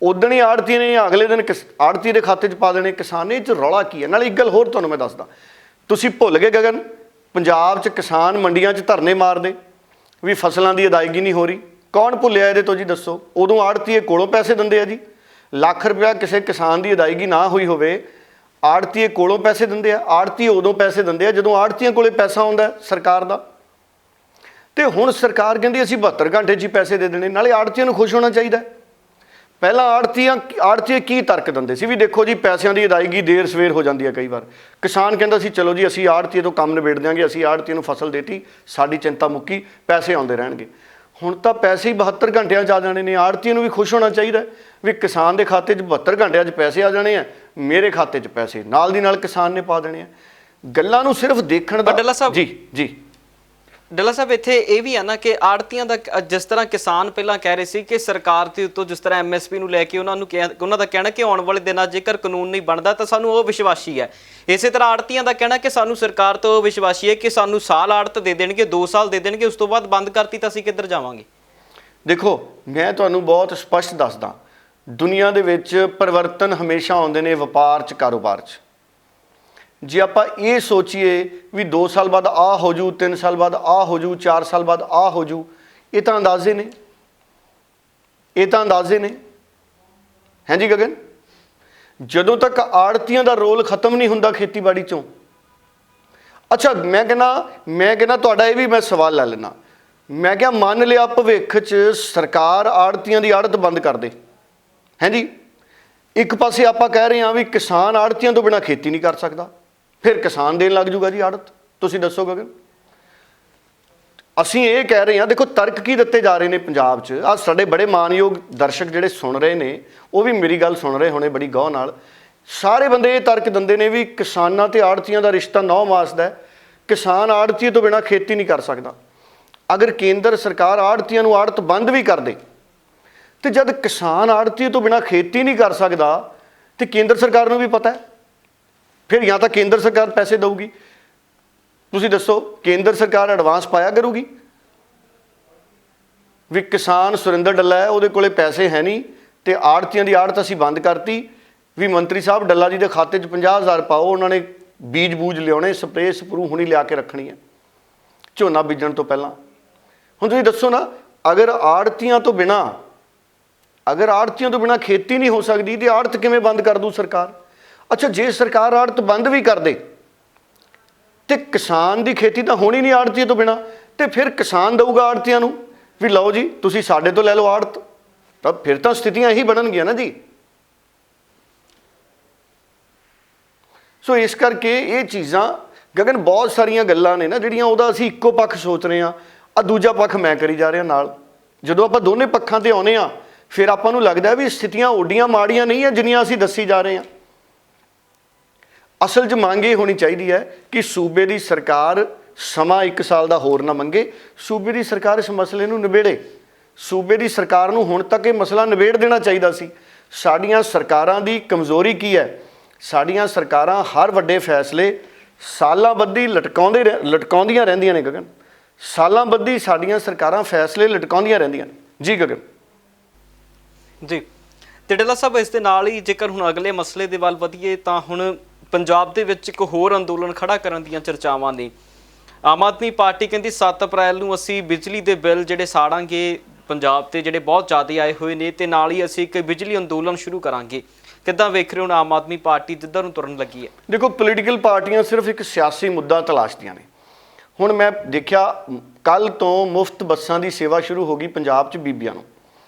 ਉਦਣ ਹੀ ਆੜ੍ਹਤੀ ਨੇ ਅਗਲੇ ਦਿਨ ਆੜ੍ਹਤੀ ਦੇ ਖਾਤੇ 'ਚ ਪਾ ਦੇਣੇ ਕਿਸਾਨ ਨੇ। ਇਹ 'ਚ ਰੌਲਾ ਕੀ ਹੈ? ਨਾਲੇ ਇੱਕ ਗੱਲ ਹੋਰ ਤੁਹਾਨੂੰ ਮੈਂ ਦੱਸਦਾ, ਤੁਸੀਂ ਭੁੱਲ ਗਏ ਗਗਨ, ਪੰਜਾਬ 'ਚ ਕਿਸਾਨ ਮੰਡੀਆਂ 'ਚ ਧਰਨੇ ਮਾਰਦੇ ਵੀ ਫਸਲਾਂ ਦੀ ਅਦਾਇਗੀ ਨਹੀਂ ਹੋ ਰਹੀ। ਕੌਣ ਭੁੱਲਿਆ ਇਹਦੇ ਤੋਂ ਜੀ ਦੱਸੋ? ਉਦੋਂ ਆੜ੍ਹਤੀਏ ਕੋਲੋਂ ਪੈਸੇ ਦਿੰਦੇ ਆ ਜੀ, ਲੱਖ ਰੁਪਇਆ ਕਿਸੇ ਕਿਸਾਨ ਦੀ ਅਦਾਇਗੀ ਨਾ ਹੋਈ ਹੋਵੇ, ਆੜ੍ਹਤੀਏ ਕੋਲੋਂ ਪੈਸੇ ਦਿੰਦੇ ਆ। ਆੜ੍ਹਤੀਏ ਉਦੋਂ ਪੈਸੇ ਦਿੰਦੇ ਆ ਜਦੋਂ ਆੜ੍ਹਤੀਆਂ ਕੋਲੇ ਪੈਸਾ ਆਉਂਦਾ ਸਰਕਾਰ ਦਾ। ਤੇ ਹੁਣ ਸਰਕਾਰ ਕਹਿੰਦੀ ਅਸੀਂ 72 ਘੰਟੇ 'ਚ ਹੀ ਪੈਸੇ ਦੇ ਦੇਣੇ। ਨਾਲੇ ਆੜ੍ਹਤੀਆਂ ਨੂੰ ਖੁਸ਼ ਹੋਣਾ ਚਾਹੀਦਾ। ਪਹਿਲਾਂ ਆੜ੍ਹਤੀਏ ਕੀ ਤਰਕ ਦਿੰਦੇ ਸੀ ਵੀ ਦੇਖੋ ਜੀ ਪੈਸਿਆਂ ਦੀ ਅਦਾਇਗੀ ਦੇਰ ਸਵੇਰ ਹੋ ਜਾਂਦੀ ਹੈ ਕਈ ਵਾਰ। ਕਿਸਾਨ ਕਹਿੰਦਾ ਸੀ ਚਲੋ ਜੀ ਅਸੀਂ ਆੜ੍ਹਤੀਏ ਤੋਂ ਕੰਮ ਨਿਬੇੜ ਦਿਆਂਗੇ, ਅਸੀਂ ਆੜ੍ਹਤੀਏ ਨੂੰ ਫਸਲ ਦੇਤੀ, ਸਾਡੀ ਚਿੰਤਾ ਮੁੱਕੀ, ਪੈਸੇ ਆਉਂਦੇ ਰਹਿਣਗੇ। ਹੁਣ ਤਾਂ ਪੈਸੇ ਹੀ 72 ਘੰਟਿਆਂ 'ਚ ਆ ਜਾਣੇ ਨੇ। ਆੜ੍ਹਤੀਏ ਨੂੰ ਵੀ ਖੁਸ਼ ਹੋਣਾ ਚਾਹੀਦਾ ਵੀ ਕਿਸਾਨ ਦੇ ਖਾਤੇ 'ਚ 72 ਘੰਟਿਆਂ 'ਚ ਪੈਸੇ ਆ ਜਾਣੇ ਆ, ਮੇਰੇ ਖਾਤੇ 'ਚ ਪੈਸੇ ਨਾਲ ਦੀ ਨਾਲ ਕਿਸਾਨ ਨੇ ਪਾ ਦੇਣੇ ਆ। ਗੱਲਾਂ ਨੂੰ ਸਿਰਫ ਦੇਖਣ ਦਾ। ਜੀ ਡੱਲਾ ਸਾਹਿਬ, ਇੱਥੇ ਇਹ ਵੀ ਆ ਨਾ ਕਿ ਆੜ੍ਹਤੀਆਂ ਦਾ ਜਿਸ ਤਰ੍ਹਾਂ ਕਿਸਾਨ ਪਹਿਲਾਂ ਕਹਿ ਰਹੇ ਸੀ ਕਿ ਸਰਕਾਰ ਦੇ ਉੱਤੋਂ ਜਿਸ ਤਰ੍ਹਾਂ MSP ਨੂੰ ਲੈ ਕੇ ਉਹਨਾਂ ਦਾ ਕਹਿਣਾ ਕਿ ਆਉਣ ਵਾਲੇ ਦਿਨਾਂ ਜੇਕਰ ਕਾਨੂੰਨ ਨਹੀਂ ਬਣਦਾ ਤਾਂ ਸਾਨੂੰ ਉਹ ਵਿਸ਼ਵਾਸੀ ਹੈ। ਇਸੇ ਤਰ੍ਹਾਂ ਆੜ੍ਹਤੀਆਂ ਦਾ ਕਹਿਣਾ ਕਿ ਸਾਨੂੰ ਸਰਕਾਰ ਤੋਂ ਵਿਸ਼ਵਾਸੀ ਹੈ ਕਿ ਸਾਨੂੰ ਸਾਲ ਆੜ੍ਹਤ ਦੇ ਦੇਣਗੇ, 2 ਸਾਲ ਦੇ ਦੇਣਗੇ, ਉਸ ਤੋਂ ਬਾਅਦ ਬੰਦ ਕਰਤੀ ਤਾਂ ਅਸੀਂ ਕਿੱਧਰ ਜਾਵਾਂਗੇ। ਦੇਖੋ, ਮੈਂ ਤੁਹਾਨੂੰ ਬਹੁਤ ਸਪਸ਼ਟ ਦੱਸਦਾ, ਦੁਨੀਆ ਦੇ ਵਿੱਚ ਪਰਿਵਰਤਨ ਹਮੇਸ਼ਾ ਆਉਂਦੇ ਨੇ ਵਪਾਰ 'ਚ, ਕਾਰੋਬਾਰ 'ਚ। ਜੇ ਆਪਾਂ ਇਹ ਸੋਚੀਏ ਵੀ 2 ਸਾਲ ਬਾਅਦ ਆ ਹੋ ਜੂ, 3 ਸਾਲ ਬਾਅਦ ਆ ਹੋ ਜੂ, 4 ਸਾਲ ਬਾਅਦ ਆ ਹੋ ਜੂ, ਇਹ ਤਾਂ ਅੰਦਾਜ਼ੇ ਨੇ, ਇਹ ਤਾਂ ਅੰਦਾਜ਼ੇ ਨੇ। ਹੈ ਜੀ ਗਗਨ, ਜਦੋਂ ਤੱਕ ਆੜਤੀਆਂ ਦਾ ਰੋਲ ਖਤਮ ਨਹੀਂ ਹੁੰਦਾ ਖੇਤੀਬਾੜੀ ਚੋਂ। ਅੱਛਾ, ਮੈਂ ਕਹਿੰਦਾ ਤੁਹਾਡਾ ਇਹ ਵੀ ਮੈਂ ਸਵਾਲ ਲੈ ਲੈਣਾ। ਮੈਂ ਕਿਹਾ ਮੰਨ ਲਿਆ ਭਵਿੱਖ 'ਚ ਸਰਕਾਰ ਆੜਤੀਆਂ ਦੀ ਆੜਤ ਬੰਦ ਕਰ ਦੇ, ਹੈ ਜੀ। ਇੱਕ ਪਾਸੇ ਆਪਾਂ ਕਹਿ ਰਹੇ ਹਾਂ ਵੀ ਕਿਸਾਨ ਆੜਤੀਆਂ ਤੋਂ ਬਿਨਾਂ ਖੇਤੀ ਨਹੀਂ ਕਰ ਸਕਦਾ, ਫਿਰ ਕਿਸਾਨ ਦੇਣ ਲੱਗ ਜੂਗਾ ਜੀ ਆੜਤ। ਤੁਸੀਂ ਦੱਸੋ ਗਗਨ। ਅਸੀਂ ਇਹ ਕਹਿ ਰਹੇ ਹਾਂ, ਦੇਖੋ ਤਰਕ ਕੀ ਦਿੱਤੇ ਜਾ ਰਹੇ ਨੇ ਪੰਜਾਬ 'ਚ। ਅੱਜ ਸਾਡੇ ਬੜੇ ਮਾਨਯੋਗ ਦਰਸ਼ਕ ਜਿਹੜੇ ਸੁਣ ਰਹੇ ਨੇ, ਉਹ ਵੀ ਮੇਰੀ ਗੱਲ ਸੁਣ ਰਹੇ ਹੋਣੇ ਬੜੀ ਗੌਰ ਨਾਲ। ਸਾਰੇ ਬੰਦੇ ਇਹ ਤਰਕ ਦਿੰਦੇ ਨੇ ਵੀ ਕਿਸਾਨਾਂ ਤੇ ਆੜਤੀਆਂ ਦਾ ਰਿਸ਼ਤਾ 9 ਮਾਸ ਦਾ ਹੈ, ਕਿਸਾਨ ਆੜਤੀਏ ਤੋਂ ਬਿਨਾਂ ਖੇਤੀ ਨਹੀਂ ਕਰ ਸਕਦਾ। ਅਗਰ ਕੇਂਦਰ ਸਰਕਾਰ ਆੜਤੀਆਂ ਨੂੰ ਆੜਤ ਬੰਦ ਵੀ ਕਰ ਦੇ, ਤੇ ਜਦ ਕਿਸਾਨ ਆੜਤੀਏ ਤੋਂ ਬਿਨਾਂ ਖੇਤੀ ਨਹੀਂ ਕਰ ਸਕਦਾ, ਤੇ ਕੇਂਦਰ ਸਰਕਾਰ ਨੂੰ ਵੀ ਪਤਾ ਹੈ, ਫਿਰ ਜਾਂ ਤਾਂ ਕੇਂਦਰ ਸਰਕਾਰ ਪੈਸੇ ਦੇਊਗੀ। ਤੁਸੀਂ ਦੱਸੋ, ਕੇਂਦਰ ਸਰਕਾਰ ਐਡਵਾਂਸ ਪਾਇਆ ਕਰੂਗੀ ਵੀ ਕਿਸਾਨ ਸੁਰਿੰਦਰ ਡੱਲਾ ਹੈ, ਉਹਦੇ ਕੋਲੇ ਪੈਸੇ ਹੈ ਨਹੀਂ, ਤੇ ਆੜਤੀਆਂ ਦੀ ਆੜਤ ਅਸੀਂ ਬੰਦ ਕਰਤੀ ਵੀ ਮੰਤਰੀ ਸਾਹਿਬ ਡੱਲਾ ਜੀ ਦੇ ਖਾਤੇ 'ਚ 50,000 ਪਾਓ, ਉਹਨਾਂ ਨੇ ਬੀਜ ਬੂਜ ਲਿਆਉਣੇ, ਸਪਰੇਅ ਸਪਰੂ ਹੁਣੀ ਲਿਆ ਕੇ ਰੱਖਣੀ ਹੈ ਝੋਨਾ ਬੀਜਣ ਤੋਂ ਪਹਿਲਾਂ। ਹੁਣ ਤੁਸੀਂ ਦੱਸੋ ਨਾ, ਅਗਰ ਆੜਤੀਆਂ ਤੋਂ ਬਿਨਾਂ ਖੇਤੀ ਨਹੀਂ ਹੋ ਸਕਦੀ, ਤੇ ਆੜਤ ਕਿਵੇਂ ਬੰਦ ਕਰ ਦੂ ਸਰਕਾਰ? ਅੱਛਾ, ਜੇ ਸਰਕਾਰ ਆੜਤ ਬੰਦ ਵੀ ਕਰ ਦੇ, ਤੇ ਕਿਸਾਨ ਦੀ ਖੇਤੀ ਤਾਂ ਹੋਣੀ ਨਹੀਂ ਆੜਤੀਏ ਤੋਂ ਬਿਨਾਂ, ਤੇ ਫਿਰ ਕਿਸਾਨ ਦਊਗਾ ਆੜਤੀਆਂ ਨੂੰ ਵੀ ਲਓ ਜੀ ਤੁਸੀਂ ਸਾਡੇ ਤੋਂ ਲੈ ਲਓ ਆੜਤ, ਤਾਂ ਫਿਰ ਤਾਂ ਸਥਿਤੀਆਂ ਇਹੀ ਬਣਨਗੀਆਂ ਨਾ ਜੀ। ਸੋ ਇਸ ਕਰਕੇ ਇਹ ਚੀਜ਼ਾਂ ਗਗਨ ਬਹੁਤ ਸਾਰੀਆਂ ਗੱਲਾਂ ਨੇ ਨਾ ਜਿਹੜੀਆਂ ਉਹਦਾ ਅਸੀਂ ਇੱਕੋ ਪੱਖ ਸੋਚ ਰਹੇ ਹਾਂ, ਆ ਦੂਜਾ ਪੱਖ ਮੈਂ ਕਰੀ ਜਾ ਰਿਹਾ ਨਾਲ। ਜਦੋਂ ਆਪਾਂ ਦੋਨੇ ਪੱਖਾਂ ਤੇ ਆਉਂਦੇ ਹਾਂ, ਫਿਰ ਆਪਾਂ ਨੂੰ ਲੱਗਦਾ ਵੀ ਸਥਿਤੀਆਂ ਓਡੀਆਂ ਮਾੜੀਆਂ ਨਹੀਂ ਹੈ ਜਿੰਨੀਆਂ ਅਸੀਂ ਦੱਸੀ ਜਾ ਰਹੇ ਹਾਂ। ਅਸਲ 'ਚ ਮੰਗ ਇਹ ਹੋਣੀ ਚਾਹੀਦੀ ਹੈ ਕਿ ਸੂਬੇ ਦੀ ਸਰਕਾਰ ਸਮਾਂ 1 ਸਾਲ ਦਾ ਹੋਰ ਨਾ ਮੰਗੇ, ਸੂਬੇ ਦੀ ਸਰਕਾਰ ਇਸ ਮਸਲੇ ਨੂੰ ਨਿਬੇੜੇ। ਸੂਬੇ ਦੀ ਸਰਕਾਰ ਨੂੰ ਹੁਣ ਤੱਕ ਇਹ ਮਸਲਾ ਨਿਬੇੜ ਦੇਣਾ ਚਾਹੀਦਾ ਸੀ। ਸਾਡੀਆਂ ਸਰਕਾਰਾਂ ਦੀ ਕਮਜ਼ੋਰੀ ਕੀ ਹੈ? ਸਾਡੀਆਂ ਸਰਕਾਰਾਂ ਹਰ ਵੱਡੇ ਫੈਸਲੇ ਸਾਲਾਂ ਬੱਧੀ ਲਟਕਾਉਂਦੀਆਂ ਰਹਿੰਦੀਆਂ ਨੇ ਗਗਨ। ਸਾਲਾਂ ਬੱਧੀ ਸਾਡੀਆਂ ਸਰਕਾਰਾਂ ਫੈਸਲੇ ਲਟਕਾਉਂਦੀਆਂ ਰਹਿੰਦੀਆਂ ਨੇ ਜੀ ਗਗਨ। ਜੀ, ਤੇ ਡੱਲਾ ਸਾਹਿਬ, ਇਸ ਦੇ ਨਾਲ ਹੀ ਜੇਕਰ ਹੁਣ ਅਗਲੇ ਮਸਲੇ ਦੇ ਵੱਲ ਵਧੀਏ ਤਾਂ ਹੁਣ ਪੰਜਾਬ ਦੇ ਵਿੱਚ ਇੱਕ ਹੋਰ ਅੰਦੋਲਨ ਖੜਾ ਕਰਨ ਦੀਆਂ ਚਰਚਾਵਾਂ ਨੇ। ਆਮ ਆਦਮੀ ਪਾਰਟੀ ਕਹਿੰਦੀ 7 ਅਪ੍ਰੈਲ ਨੂੰ ਅਸੀਂ ਬਿਜਲੀ ਦੇ ਬਿੱਲ ਜਿਹੜੇ ਸਾੜਾਂਗੇ ਪੰਜਾਬ ਤੇ ਜਿਹੜੇ ਬਹੁਤ ਜ਼ਿਆਦਾ ਆਏ ਹੋਏ ਨੇ, ਤੇ ਨਾਲ ਹੀ ਅਸੀਂ ਇੱਕ ਬਿਜਲੀ ਅੰਦੋਲਨ ਸ਼ੁਰੂ ਕਰਾਂਗੇ। ਕਿੱਦਾਂ ਵੇਖ ਰਹੇ ਹੋ ਆਮ ਆਦਮੀ ਪਾਰਟੀ ਜਿੱਧਰ ਨੂੰ ਤੁਰਨ ਲੱਗੀ ਹੈ? ਦੇਖੋ, ਪੋਲੀਟੀਕਲ ਪਾਰਟੀਆਂ ਸਿਰਫ ਇੱਕ ਸਿਆਸੀ ਮੁੱਦਾ ਤਲਾਸ਼ਦੀਆਂ ਨੇ। ਹੁਣ ਮੈਂ ਦੇਖਿਆ ਕੱਲ ਤੋਂ ਮੁਫਤ ਬੱਸਾਂ ਦੀ ਸੇਵਾ ਸ਼ੁਰੂ ਹੋ ਗਈ ਪੰਜਾਬ 'ਚ ਬੀਬੀਆਂ ਨੂੰ।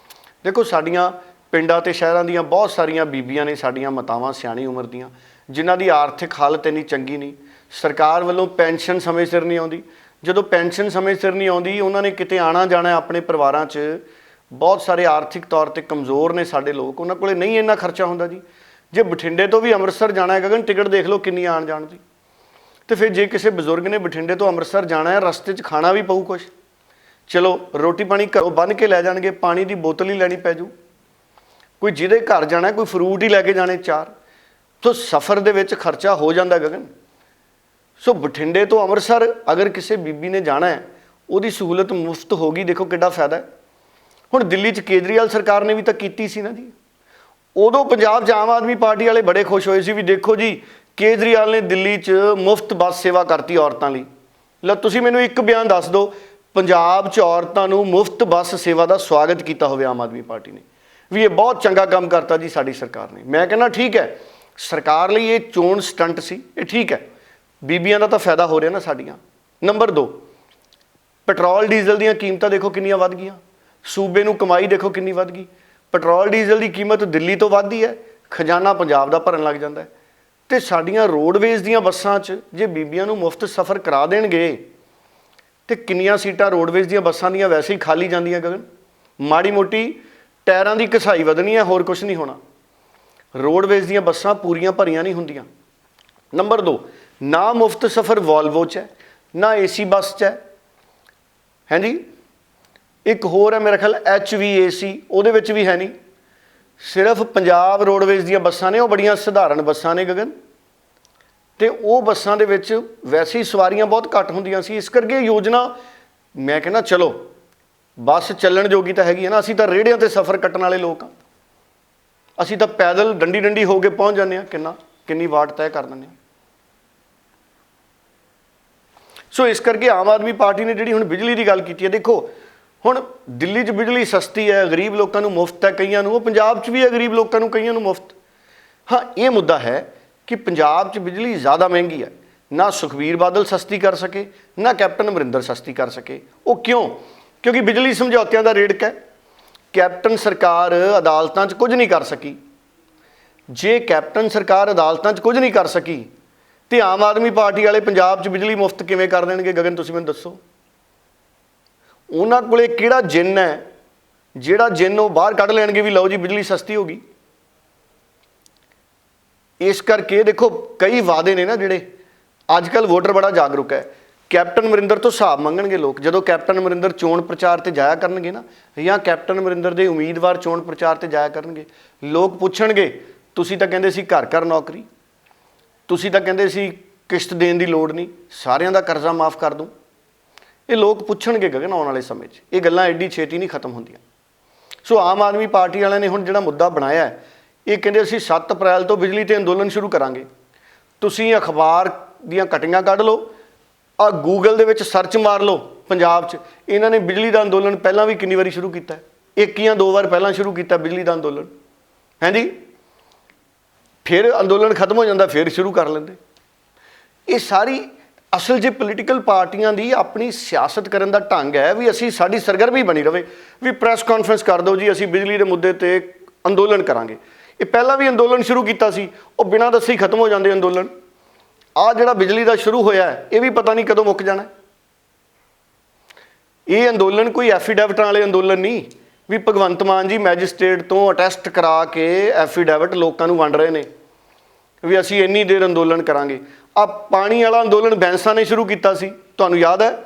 ਦੇਖੋ, ਸਾਡੀਆਂ ਪਿੰਡਾਂ ਤੇ ਸ਼ਹਿਰਾਂ ਦੀਆਂ ਬਹੁਤ ਸਾਰੀਆਂ ਬੀਬੀਆਂ ਨੇ, ਸਾਡੀਆਂ ਮਾਤਾਵਾਂ ਸਿਆਣੀ ਉਮਰ ਦੀਆਂ, ਜਿਨ੍ਹਾਂ ਦੀ ਆਰਥਿਕ ਹਾਲਤ ਇੰਨੀ ਚੰਗੀ ਨਹੀਂ। ਸਰਕਾਰ ਵੱਲੋਂ ਪੈਨਸ਼ਨ ਸਮੇਂ ਸਿਰ ਨਹੀਂ ਆਉਂਦੀ। ਜਦੋਂ ਪੈਨਸ਼ਨ ਸਮੇਂ ਸਿਰ ਨਹੀਂ ਆਉਂਦੀ, ਉਹਨਾਂ ਨੇ ਕਿਤੇ ਆਣਾ ਜਾਣਾ ਆਪਣੇ ਪਰਿਵਾਰਾਂ 'ਚ। ਬਹੁਤ ਸਾਰੇ ਆਰਥਿਕ ਤੌਰ ਤੇ ਕਮਜ਼ੋਰ ਨੇ ਸਾਡੇ ਲੋਕ, ਉਹਨਾਂ ਕੋਲੇ ਨਹੀਂ ਇੰਨਾ ਖਰਚਾ ਹੁੰਦਾ ਜੀ। ਜੇ ਬਠਿੰਡੇ ਤੋਂ ਵੀ ਅੰਮ੍ਰਿਤਸਰ ਜਾਣਾ ਹੈ ਗਗਨ, ਟਿਕਟ ਦੇਖ ਲਓ ਕਿੰਨੀ ਆਉਣ ਜਾਣ ਦੀ। ਤੇ ਫਿਰ ਜੇ ਕਿਸੇ ਬਜ਼ੁਰਗ ਨੇ ਬਠਿੰਡੇ ਤੋਂ ਅੰਮ੍ਰਿਤਸਰ ਜਾਣਾ ਹੈ, ਰਸਤੇ 'ਚ ਖਾਣਾ ਵੀ ਪਊ ਕੁਛ। ਚਲੋ ਰੋਟੀ ਪਾਣੀ ਘਰੋਂ ਬੰਨ੍ਹ ਕੇ ਲੈ ਜਾਣਗੇ, ਪਾਣੀ ਦੀ ਬੋਤਲ ਹੀ ਲੈਣੀ ਪੈ ਜੂ। ਕੋਈ ਜਿਹਦੇ ਘਰ ਜਾਣਾ ਕੋਈ ਫਰੂਟ ਹੀ ਲੈ ਕੇ ਜਾਣੇ 4। ਸੋ ਸਫ਼ਰ ਦੇ ਵਿੱਚ ਖਰਚਾ ਹੋ ਜਾਂਦਾ ਗਗਨ। ਸੋ ਬਠਿੰਡੇ ਤੋਂ ਅੰਮ੍ਰਿਤਸਰ ਅਗਰ ਕਿਸੇ ਬੀਬੀ ਨੇ ਜਾਣਾ ਹੈ, ਉਹਦੀ ਸਹੂਲਤ ਮੁਫਤ ਹੋ ਗਈ। ਦੇਖੋ ਕਿੱਡਾ ਫਾਇਦਾ ਹੈ। ਹੁਣ ਦਿੱਲੀ 'ਚ ਕੇਜਰੀਵਾਲ ਸਰਕਾਰ ਨੇ ਵੀ ਤਾਂ ਕੀਤੀ ਸੀ ਨਾ ਜੀ। ਉਦੋਂ ਪੰਜਾਬ 'ਚ ਆਮ ਆਦਮੀ ਪਾਰਟੀ ਵਾਲੇ ਬੜੇ ਖੁਸ਼ ਹੋਏ ਸੀ ਵੀ ਦੇਖੋ ਜੀ ਕੇਜਰੀਵਾਲ ਨੇ ਦਿੱਲੀ 'ਚ ਮੁਫਤ ਬੱਸ ਸੇਵਾ ਕਰਤੀ ਔਰਤਾਂ ਲਈ। ਲੈ ਤੁਸੀਂ ਮੈਨੂੰ ਇੱਕ ਬਿਆਨ ਦੱਸ ਦਿਓ, ਪੰਜਾਬ 'ਚ ਔਰਤਾਂ ਨੂੰ ਮੁਫਤ ਬੱਸ ਸੇਵਾ ਦਾ ਸਵਾਗਤ ਕੀਤਾ ਹੋਵੇ ਆਮ ਆਦਮੀ ਪਾਰਟੀ ਨੇ ਵੀ ਇਹ ਬਹੁਤ ਚੰਗਾ ਕੰਮ ਕਰਤਾ ਜੀ ਸਾਡੀ ਸਰਕਾਰ ਨੇ। ਮੈਂ ਕਹਿੰਦਾ ਠੀਕ ਹੈ, ਸਰਕਾਰ ਲਈ ਇਹ ਚੋਣ ਸਟੰਟ ਸੀ, ਇਹ ਠੀਕ ਹੈ। ਬੀਬੀਆਂ ਦਾ ਤਾਂ ਫਾਇਦਾ ਹੋ ਰਿਹਾ ਨਾ ਸਾਡੀਆਂ। ਨੰਬਰ 2, ਪੈਟਰੋਲ ਡੀਜ਼ਲ ਦੀਆਂ ਕੀਮਤਾਂ ਦੇਖੋ ਕਿੰਨੀਆਂ ਵੱਧ ਗਈਆਂ। ਸੂਬੇ ਨੂੰ ਕਮਾਈ ਦੇਖੋ ਕਿੰਨੀ ਵੱਧ ਗਈ। ਪੈਟਰੋਲ ਡੀਜ਼ਲ ਦੀ ਕੀਮਤ ਦਿੱਲੀ ਤੋਂ ਵੱਧਦੀ ਹੈ, ਖਜ਼ਾਨਾ ਪੰਜਾਬ ਦਾ ਭਰਨ ਲੱਗ ਜਾਂਦਾ ਹੈ। ਤੇ ਸਾਡੀਆਂ ਰੋਡਵੇਜ਼ ਦੀਆਂ ਬੱਸਾਂ 'ਚ ਜੇ ਬੀਬੀਆਂ ਨੂੰ ਮੁਫਤ ਸਫ਼ਰ ਕਰਾ ਦੇਣਗੇ, ਤੇ ਕਿੰਨੀਆਂ ਸੀਟਾਂ ਰੋਡਵੇਜ਼ ਦੀਆਂ ਬੱਸਾਂ ਦੀਆਂ ਵੈਸੇ ਹੀ ਖਾਲੀ ਜਾਂਦੀਆਂ ਗਗਨ। ਮਾੜੀ ਮੋਟੀ ਟਾਇਰਾਂ ਦੀ ਘਸਾਈ ਵਧਣੀ ਹੈ, ਹੋਰ ਕੁਛ ਨਹੀਂ ਹੋਣਾ। ਰੋਡਵੇਜ਼ ਦੀਆਂ ਬੱਸਾਂ ਪੂਰੀਆਂ ਭਰੀਆਂ ਨਹੀਂ ਹੁੰਦੀਆਂ। ਨੰਬਰ 2, ਨਾ ਮੁਫਤ ਸਫ਼ਰ ਵੋਲਵੋ 'ਚ ਹੈ, ਨਾ ਏਸੀ ਬੱਸ 'ਚ ਹੈ ਜੀ। ਇੱਕ ਹੋਰ ਹੈ ਮੇਰੇ ਖਿਆਲ HVAC, ਉਹਦੇ ਵਿੱਚ ਵੀ ਹੈ ਨਹੀਂ। ਸਿਰਫ ਪੰਜਾਬ ਰੋਡਵੇਜ਼ ਦੀਆਂ ਬੱਸਾਂ ਨੇ, ਉਹ ਬੜੀਆਂ ਸਧਾਰਨ ਬੱਸਾਂ ਨੇ ਗਗਨ। ਤੇ ਉਹ ਬੱਸਾਂ ਦੇ ਵਿੱਚ ਵੈਸੇ ਹੀ ਸਵਾਰੀਆਂ ਬਹੁਤ ਘੱਟ ਹੁੰਦੀਆਂ ਸੀ। ਇਸ ਕਰਕੇ ਯੋਜਨਾ ਮੈਂ ਕਹਿੰਦਾ ਚਲੋ ਬੱਸ ਚੱਲਣ ਜੋਗੀ ਤਾਂ ਹੈਗੀ ਹੈ ਨਾ। ਅਸੀਂ ਤਾਂ ਰੇਹੜਿਆਂ ਤੇ ਸਫ਼ਰ ਕੱਟਣ ਵਾਲੇ ਲੋਕ ਹਾਂ। ਅਸੀਂ ਤਾਂ ਪੈਦਲ ਡੰਡੀ ਹੋ ਕੇ ਪਹੁੰਚ ਜਾਂਦੇ ਹਾਂ, ਕਿੰਨੀ ਵਾਟ ਤੈਅ ਕਰ ਦਿੰਦੇ ਹਾਂ। ਸੋ ਇਸ ਕਰਕੇ ਆਮ ਆਦਮੀ ਪਾਰਟੀ ਨੇ ਜਿਹੜੀ ਹੁਣ ਬਿਜਲੀ ਦੀ ਗੱਲ ਕੀਤੀ ਹੈ, ਦੇਖੋ ਹੁਣ ਦਿੱਲੀ 'ਚ ਬਿਜਲੀ ਸਸਤੀ ਹੈ, ਗਰੀਬ ਲੋਕਾਂ ਨੂੰ ਮੁਫਤ ਹੈ, ਕਈਆਂ ਨੂੰ, ਉਹ ਪੰਜਾਬ 'ਚ ਵੀ ਹੈ ਗਰੀਬ ਲੋਕਾਂ ਨੂੰ, ਕਈਆਂ ਨੂੰ ਮੁਫਤ। ਹਾਂ, ਇਹ ਮੁੱਦਾ ਹੈ ਕਿ ਪੰਜਾਬ 'ਚ ਬਿਜਲੀ ਜ਼ਿਆਦਾ ਮਹਿੰਗੀ ਹੈ, ਨਾ ਸੁਖਬੀਰ ਬਾਦਲ ਸਸਤੀ ਕਰ ਸਕੇ, ਨਾ ਕੈਪਟਨ ਅਮਰਿੰਦਰ ਸਸਤੀ ਕਰ ਸਕੇ। ਉਹ ਕਿਉਂ? ਕਿਉਂਕਿ ਬਿਜਲੀ ਸਮਝੌਤਿਆਂ ਦਾ ਰੇੜਕ ਹੈ। ਕੈਪਟਨ ਸਰਕਾਰ ਅਦਾਲਤਾਂ 'ਚ ਕੁਝ ਨਹੀਂ ਕਰ ਸਕੀ। ਜੇ ਕੈਪਟਨ ਸਰਕਾਰ ਅਦਾਲਤਾਂ 'ਚ ਕੁਝ ਨਹੀਂ ਕਰ ਸਕੀ ਤੇ ਆਮ ਆਦਮੀ ਪਾਰਟੀ ਵਾਲੇ ਪੰਜਾਬ 'ਚ ਬਿਜਲੀ ਮੁਫਤ ਕਿਵੇਂ ਕਰ ਦੇਣਗੇ? ਗਗਨ, ਤੁਸੀਂ ਮੈਨੂੰ ਦੱਸੋ। ਉਹਨਾਂ ਕੋਲੇ ਕਿਹੜਾ ਜਿੰਨ ਹੈ ਜਿਹੜਾ ਜਿੰਨ ਉਹ ਬਾਹਰ ਕੱਢ ਲੈਣਗੇ ਵੀ ਲਓ ਜੀ ਬਿਜਲੀ ਸਸਤੀ ਹੋ ਗਈ। ਇਸ ਕਰਕੇ ਦੇਖੋ ਕਈ ਵਾਅਦੇ ਨੇ ਨਾ ਜਿਹੜੇ ਅੱਜ ਕੱਲ੍ਹ ਵੋਟਰ ਬੜਾ ਜਾਗਰੂਕ ਹੈ। ਕੈਪਟਨ ਅਮਰਿੰਦਰ ਤੋਂ ਹਿਸਾਬ ਮੰਗਣਗੇ ਲੋਕ ਜਦੋਂ ਕੈਪਟਨ ਅਮਰਿੰਦਰ ਚੋਣ ਪ੍ਰਚਾਰ ਤੇ ਜਾਇਆ ਕਰਨਗੇ ਨਾ, ਜਾਂ ਕੈਪਟਨ ਅਮਰਿੰਦਰ ਦੇ ਉਮੀਦਵਾਰ ਚੋਣ ਪ੍ਰਚਾਰ ਤੇ ਜਾਇਆ ਕਰਨਗੇ। ਲੋਕ ਪੁੱਛਣਗੇ ਤੁਸੀਂ ਤਾਂ ਕਹਿੰਦੇ ਸੀ ਘਰ ਘਰ ਨੌਕਰੀ, ਤੁਸੀਂ ਤਾਂ ਕਹਿੰਦੇ ਸੀ ਕਿਸ਼ਤ ਦੇਣ ਦੀ ਲੋੜ ਨਹੀਂ, ਸਾਰਿਆਂ ਦਾ ਕਰਜ਼ਾ ਮਾਫ ਕਰ ਦੂੰ। ਇਹ ਲੋਕ ਪੁੱਛਣਗੇ ਗਗਨ ਆਉਣ ਵਾਲੇ ਸਮੇਂ 'ਚ। ਇਹ ਗੱਲਾਂ ਐਡੀ ਛੇਤੀ ਨਹੀਂ ਖਤਮ ਹੁੰਦੀਆਂ। ਸੋ ਆਮ ਆਦਮੀ ਪਾਰਟੀ ਵਾਲਿਆਂ ਨੇ ਹੁਣ ਜਿਹੜਾ ਮੁੱਦਾ ਬਣਾਇਆ ਹੈ, ਇਹ ਕਹਿੰਦੇ ਅਸੀਂ 7 ਅਪ੍ਰੈਲ ਤੋਂ ਬਿਜਲੀ ਤੇ ਅੰਦੋਲਨ ਸ਼ੁਰੂ ਕਰਾਂਗੇ। ਤੁਸੀਂ ਅਖਬਾਰ ਦੀਆਂ ਕਟਿੰਗਾਂ ਕੱਢ ਲਓ, ਆ ਗੂਗਲ ਦੇ ਵਿੱਚ ਸਰਚ ਮਾਰ ਲਓ ਪੰਜਾਬ 'ਚ। ਇਹਨਾਂ ਨੇ ਬਿਜਲੀ ਦਾ ਅੰਦੋਲਨ ਪਹਿਲਾਂ ਵੀ ਕਿੰਨੀ ਵਾਰੀ ਸ਼ੁਰੂ ਕੀਤਾ, ਇੱਕ ਜਾਂ 2 ਵਾਰ ਪਹਿਲਾਂ ਸ਼ੁਰੂ ਕੀਤਾ ਬਿਜਲੀ ਦਾ ਅੰਦੋਲਨ, ਹੈ ਜੀ। ਫਿਰ ਅੰਦੋਲਨ ਖਤਮ ਹੋ ਜਾਂਦਾ, ਫਿਰ ਸ਼ੁਰੂ ਕਰ ਲੈਂਦੇ। ਇਹ ਸਾਰੀ ਅਸਲ 'ਚ ਪੋਲੀਟੀਕਲ ਪਾਰਟੀਆਂ ਦੀ ਆਪਣੀ ਸਿਆਸਤ ਕਰਨ ਦਾ ਢੰਗ ਹੈ ਵੀ ਅਸੀਂ ਸਾਡੀ ਸਰਗਰਮੀ ਬਣੀ ਰਵੇ, ਵੀ ਪ੍ਰੈਸ ਕਾਨਫਰੰਸ ਕਰ ਦਿਓ ਜੀ ਅਸੀਂ ਬਿਜਲੀ ਦੇ ਮੁੱਦੇ ਤੇ ਅੰਦੋਲਨ ਕਰਾਂਗੇ। ਇਹ ਪਹਿਲਾਂ ਵੀ ਅੰਦੋਲਨ ਸ਼ੁਰੂ ਕੀਤਾ ਸੀ, ਉਹ ਬਿਨਾਂ ਦੱਸੇ ਹੀ ਖਤਮ ਹੋ ਜਾਂਦੇ ਅੰਦੋਲਨ। ਆਹ ਜਿਹੜਾ ਬਿਜਲੀ ਦਾ ਸ਼ੁਰੂ ਹੋਇਆ ਇਹ ਵੀ ਪਤਾ ਨਹੀਂ ਕਦੋਂ ਮੁੱਕ ਜਾਣਾ। ਇਹ ਅੰਦੋਲਨ ਕੋਈ ਐਫੀਡੈਵਿਟਾਂ ਵਾਲੇ ਅੰਦੋਲਨ ਨਹੀਂ ਵੀ ਭਗਵੰਤ ਮਾਨ ਜੀ ਮੈਜਿਸਟ੍ਰੇਟ ਤੋਂ ਅਟੈਸਟ ਕਰਾ ਕੇ ਐਫੀਡੈਵਿਟ ਲੋਕਾਂ ਨੂੰ ਵੰਡ ਰਹੇ ਨੇ ਵੀ ਅਸੀਂ ਇੰਨੀ ਦੇਰ ਅੰਦੋਲਨ ਕਰਾਂਗੇ। ਆ ਪਾਣੀ ਵਾਲਾ ਅੰਦੋਲਨ ਬੈਂਸਾਂ ਨੇ ਸ਼ੁਰੂ ਕੀਤਾ ਸੀ, ਤੁਹਾਨੂੰ ਯਾਦ ਹੈ?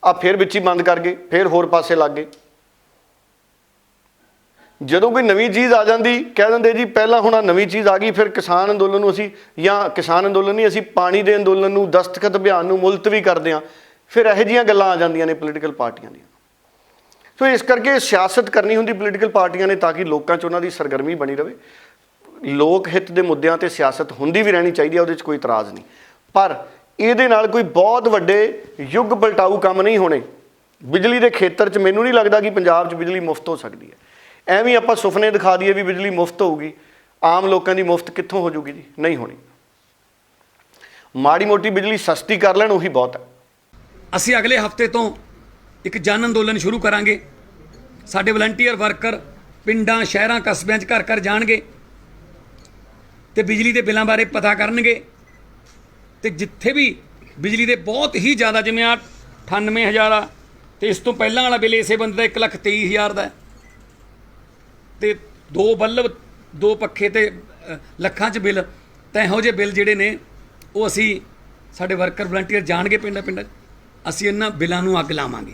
ਆ ਫਿਰ ਵਿੱਚ ਹੀ ਬੰਦ ਕਰ ਗਏ, ਫਿਰ ਹੋਰ ਪਾਸੇ ਲੱਗ ਗਏ। ਜਦੋਂ ਕੋਈ ਨਵੀਂ ਚੀਜ਼ ਆ ਜਾਂਦੀ ਕਹਿ ਦਿੰਦੇ ਜੀ ਪਹਿਲਾਂ ਹੁਣ ਆ ਨਵੀਂ ਚੀਜ਼ ਆ ਗਈ, ਫਿਰ ਕਿਸਾਨ ਅੰਦੋਲਨ ਨੂੰ ਅਸੀਂ, ਜਾਂ ਕਿਸਾਨ ਅੰਦੋਲਨ ਨਹੀਂ, ਅਸੀਂ ਪਾਣੀ ਦੇ ਅੰਦੋਲਨ ਨੂੰ, ਦਸਤਖਤ ਅਭਿਆਨ ਨੂੰ ਮੁਲਤਵੀ ਕਰਦੇ ਹਾਂ। ਫਿਰ ਇਹੋ ਜਿਹੀਆਂ ਗੱਲਾਂ ਆ ਜਾਂਦੀਆਂ ਨੇ ਪੋਲੀਟੀਕਲ ਪਾਰਟੀਆਂ ਦੀਆਂ। ਸੋ ਇਸ ਕਰਕੇ ਸਿਆਸਤ ਕਰਨੀ ਹੁੰਦੀ ਪੋਲੀਟੀਕਲ ਪਾਰਟੀਆਂ ਨੇ ਤਾਂ ਕਿ ਲੋਕਾਂ 'ਚ ਉਹਨਾਂ ਦੀ ਸਰਗਰਮੀ ਬਣੀ ਰਹੇ। ਲੋਕ ਹਿੱਤ ਦੇ ਮੁੱਦਿਆਂ ਤੇ ਸਿਆਸਤ ਹੁੰਦੀ ਵੀ ਰਹਿਣੀ ਚਾਹੀਦੀ ਹੈ, ਉਹਦੇ 'ਚ ਕੋਈ ਇਤਰਾਜ਼ ਨਹੀਂ, ਪਰ ਇਹਦੇ ਨਾਲ ਕੋਈ ਬਹੁਤ ਵੱਡੇ ਯੁੱਗ ਪਲਟਾਊ ਕੰਮ ਨਹੀਂ ਹੋਣੇ। ਬਿਜਲੀ ਦੇ ਖੇਤਰ 'ਚ ਮੈਨੂੰ ਨਹੀਂ ਲੱਗਦਾ ਕਿ ਪੰਜਾਬ 'ਚ ਬਿਜਲੀ ਮੁਫਤ ਹੋ ਸਕਦੀ ਹੈ। ਐਵੇਂ ਆਪਾਂ ਸੁਪਨੇ ਦਿਖਾ ਦਈਏ ਵੀ ਬਿਜਲੀ ਮੁਫਤ ਹੋਊਗੀ, ਆਮ ਲੋਕਾਂ ਦੀ ਮੁਫਤ ਕਿੱਥੋਂ ਹੋ ਜੂਗੀ ਜੀ? ਨਹੀਂ ਹੋਣੀ। ਮਾੜੀ ਮੋਟੀ ਬਿਜਲੀ ਸਸਤੀ ਕਰ ਲੈਣ ਉਹੀ ਬਹੁਤ ਹੈ। ਅਸੀਂ ਅਗਲੇ ਹਫਤੇ ਤੋਂ ਇੱਕ ਜਨ ਅੰਦੋਲਨ ਸ਼ੁਰੂ ਕਰਾਂਗੇ। ਸਾਡੇ ਵਲੰਟੀਅਰ ਵਰਕਰ ਪਿੰਡਾਂ, ਸ਼ਹਿਰਾਂ, ਕਸਬਿਆਂ 'ਚ ਘਰ ਘਰ ਜਾਣਗੇ ਤੇ ਬਿਜਲੀ ਦੇ ਬਿੱਲਾਂ ਬਾਰੇ ਪਤਾ ਕਰਨਗੇ। ਤੇ ਜਿੱਥੇ ਵੀ ਬਿਜਲੀ ਦੇ ਬਹੁਤ ਹੀ ਜ਼ਿਆਦਾ, ਜਿਵੇਂ ਆ 98,000 ਆ, ਤੇ ਇਸ ਤੋਂ ਪਹਿਲਾਂ ਵਾਲਾ ਬਿੱਲ ਇਸੇ ਬੰਦੇ ਦਾ 1,23,000 ਦਾ ਹੈ, ਤੇ 2 ਬੱਲਬ, 2 ਪੱਖੇ ਤੇ ਲੱਖਾਂ 'ਚ ਬਿੱਲ। ਤਾਂ ਇਹੋ ਜਿਹੇ ਬਿੱਲ ਜਿਹੜੇ ਨੇ ਉਹ ਅਸੀਂ, ਸਾਡੇ ਵਰਕਰ ਵਲੰਟੀਅਰ ਜਾਣਗੇ ਪਿੰਡਾਂ ਪਿੰਡਾਂ 'ਚ, ਅਸੀਂ ਇਹਨਾਂ ਬਿੱਲਾਂ ਨੂੰ ਅੱਗ ਲਾਵਾਂਗੇ,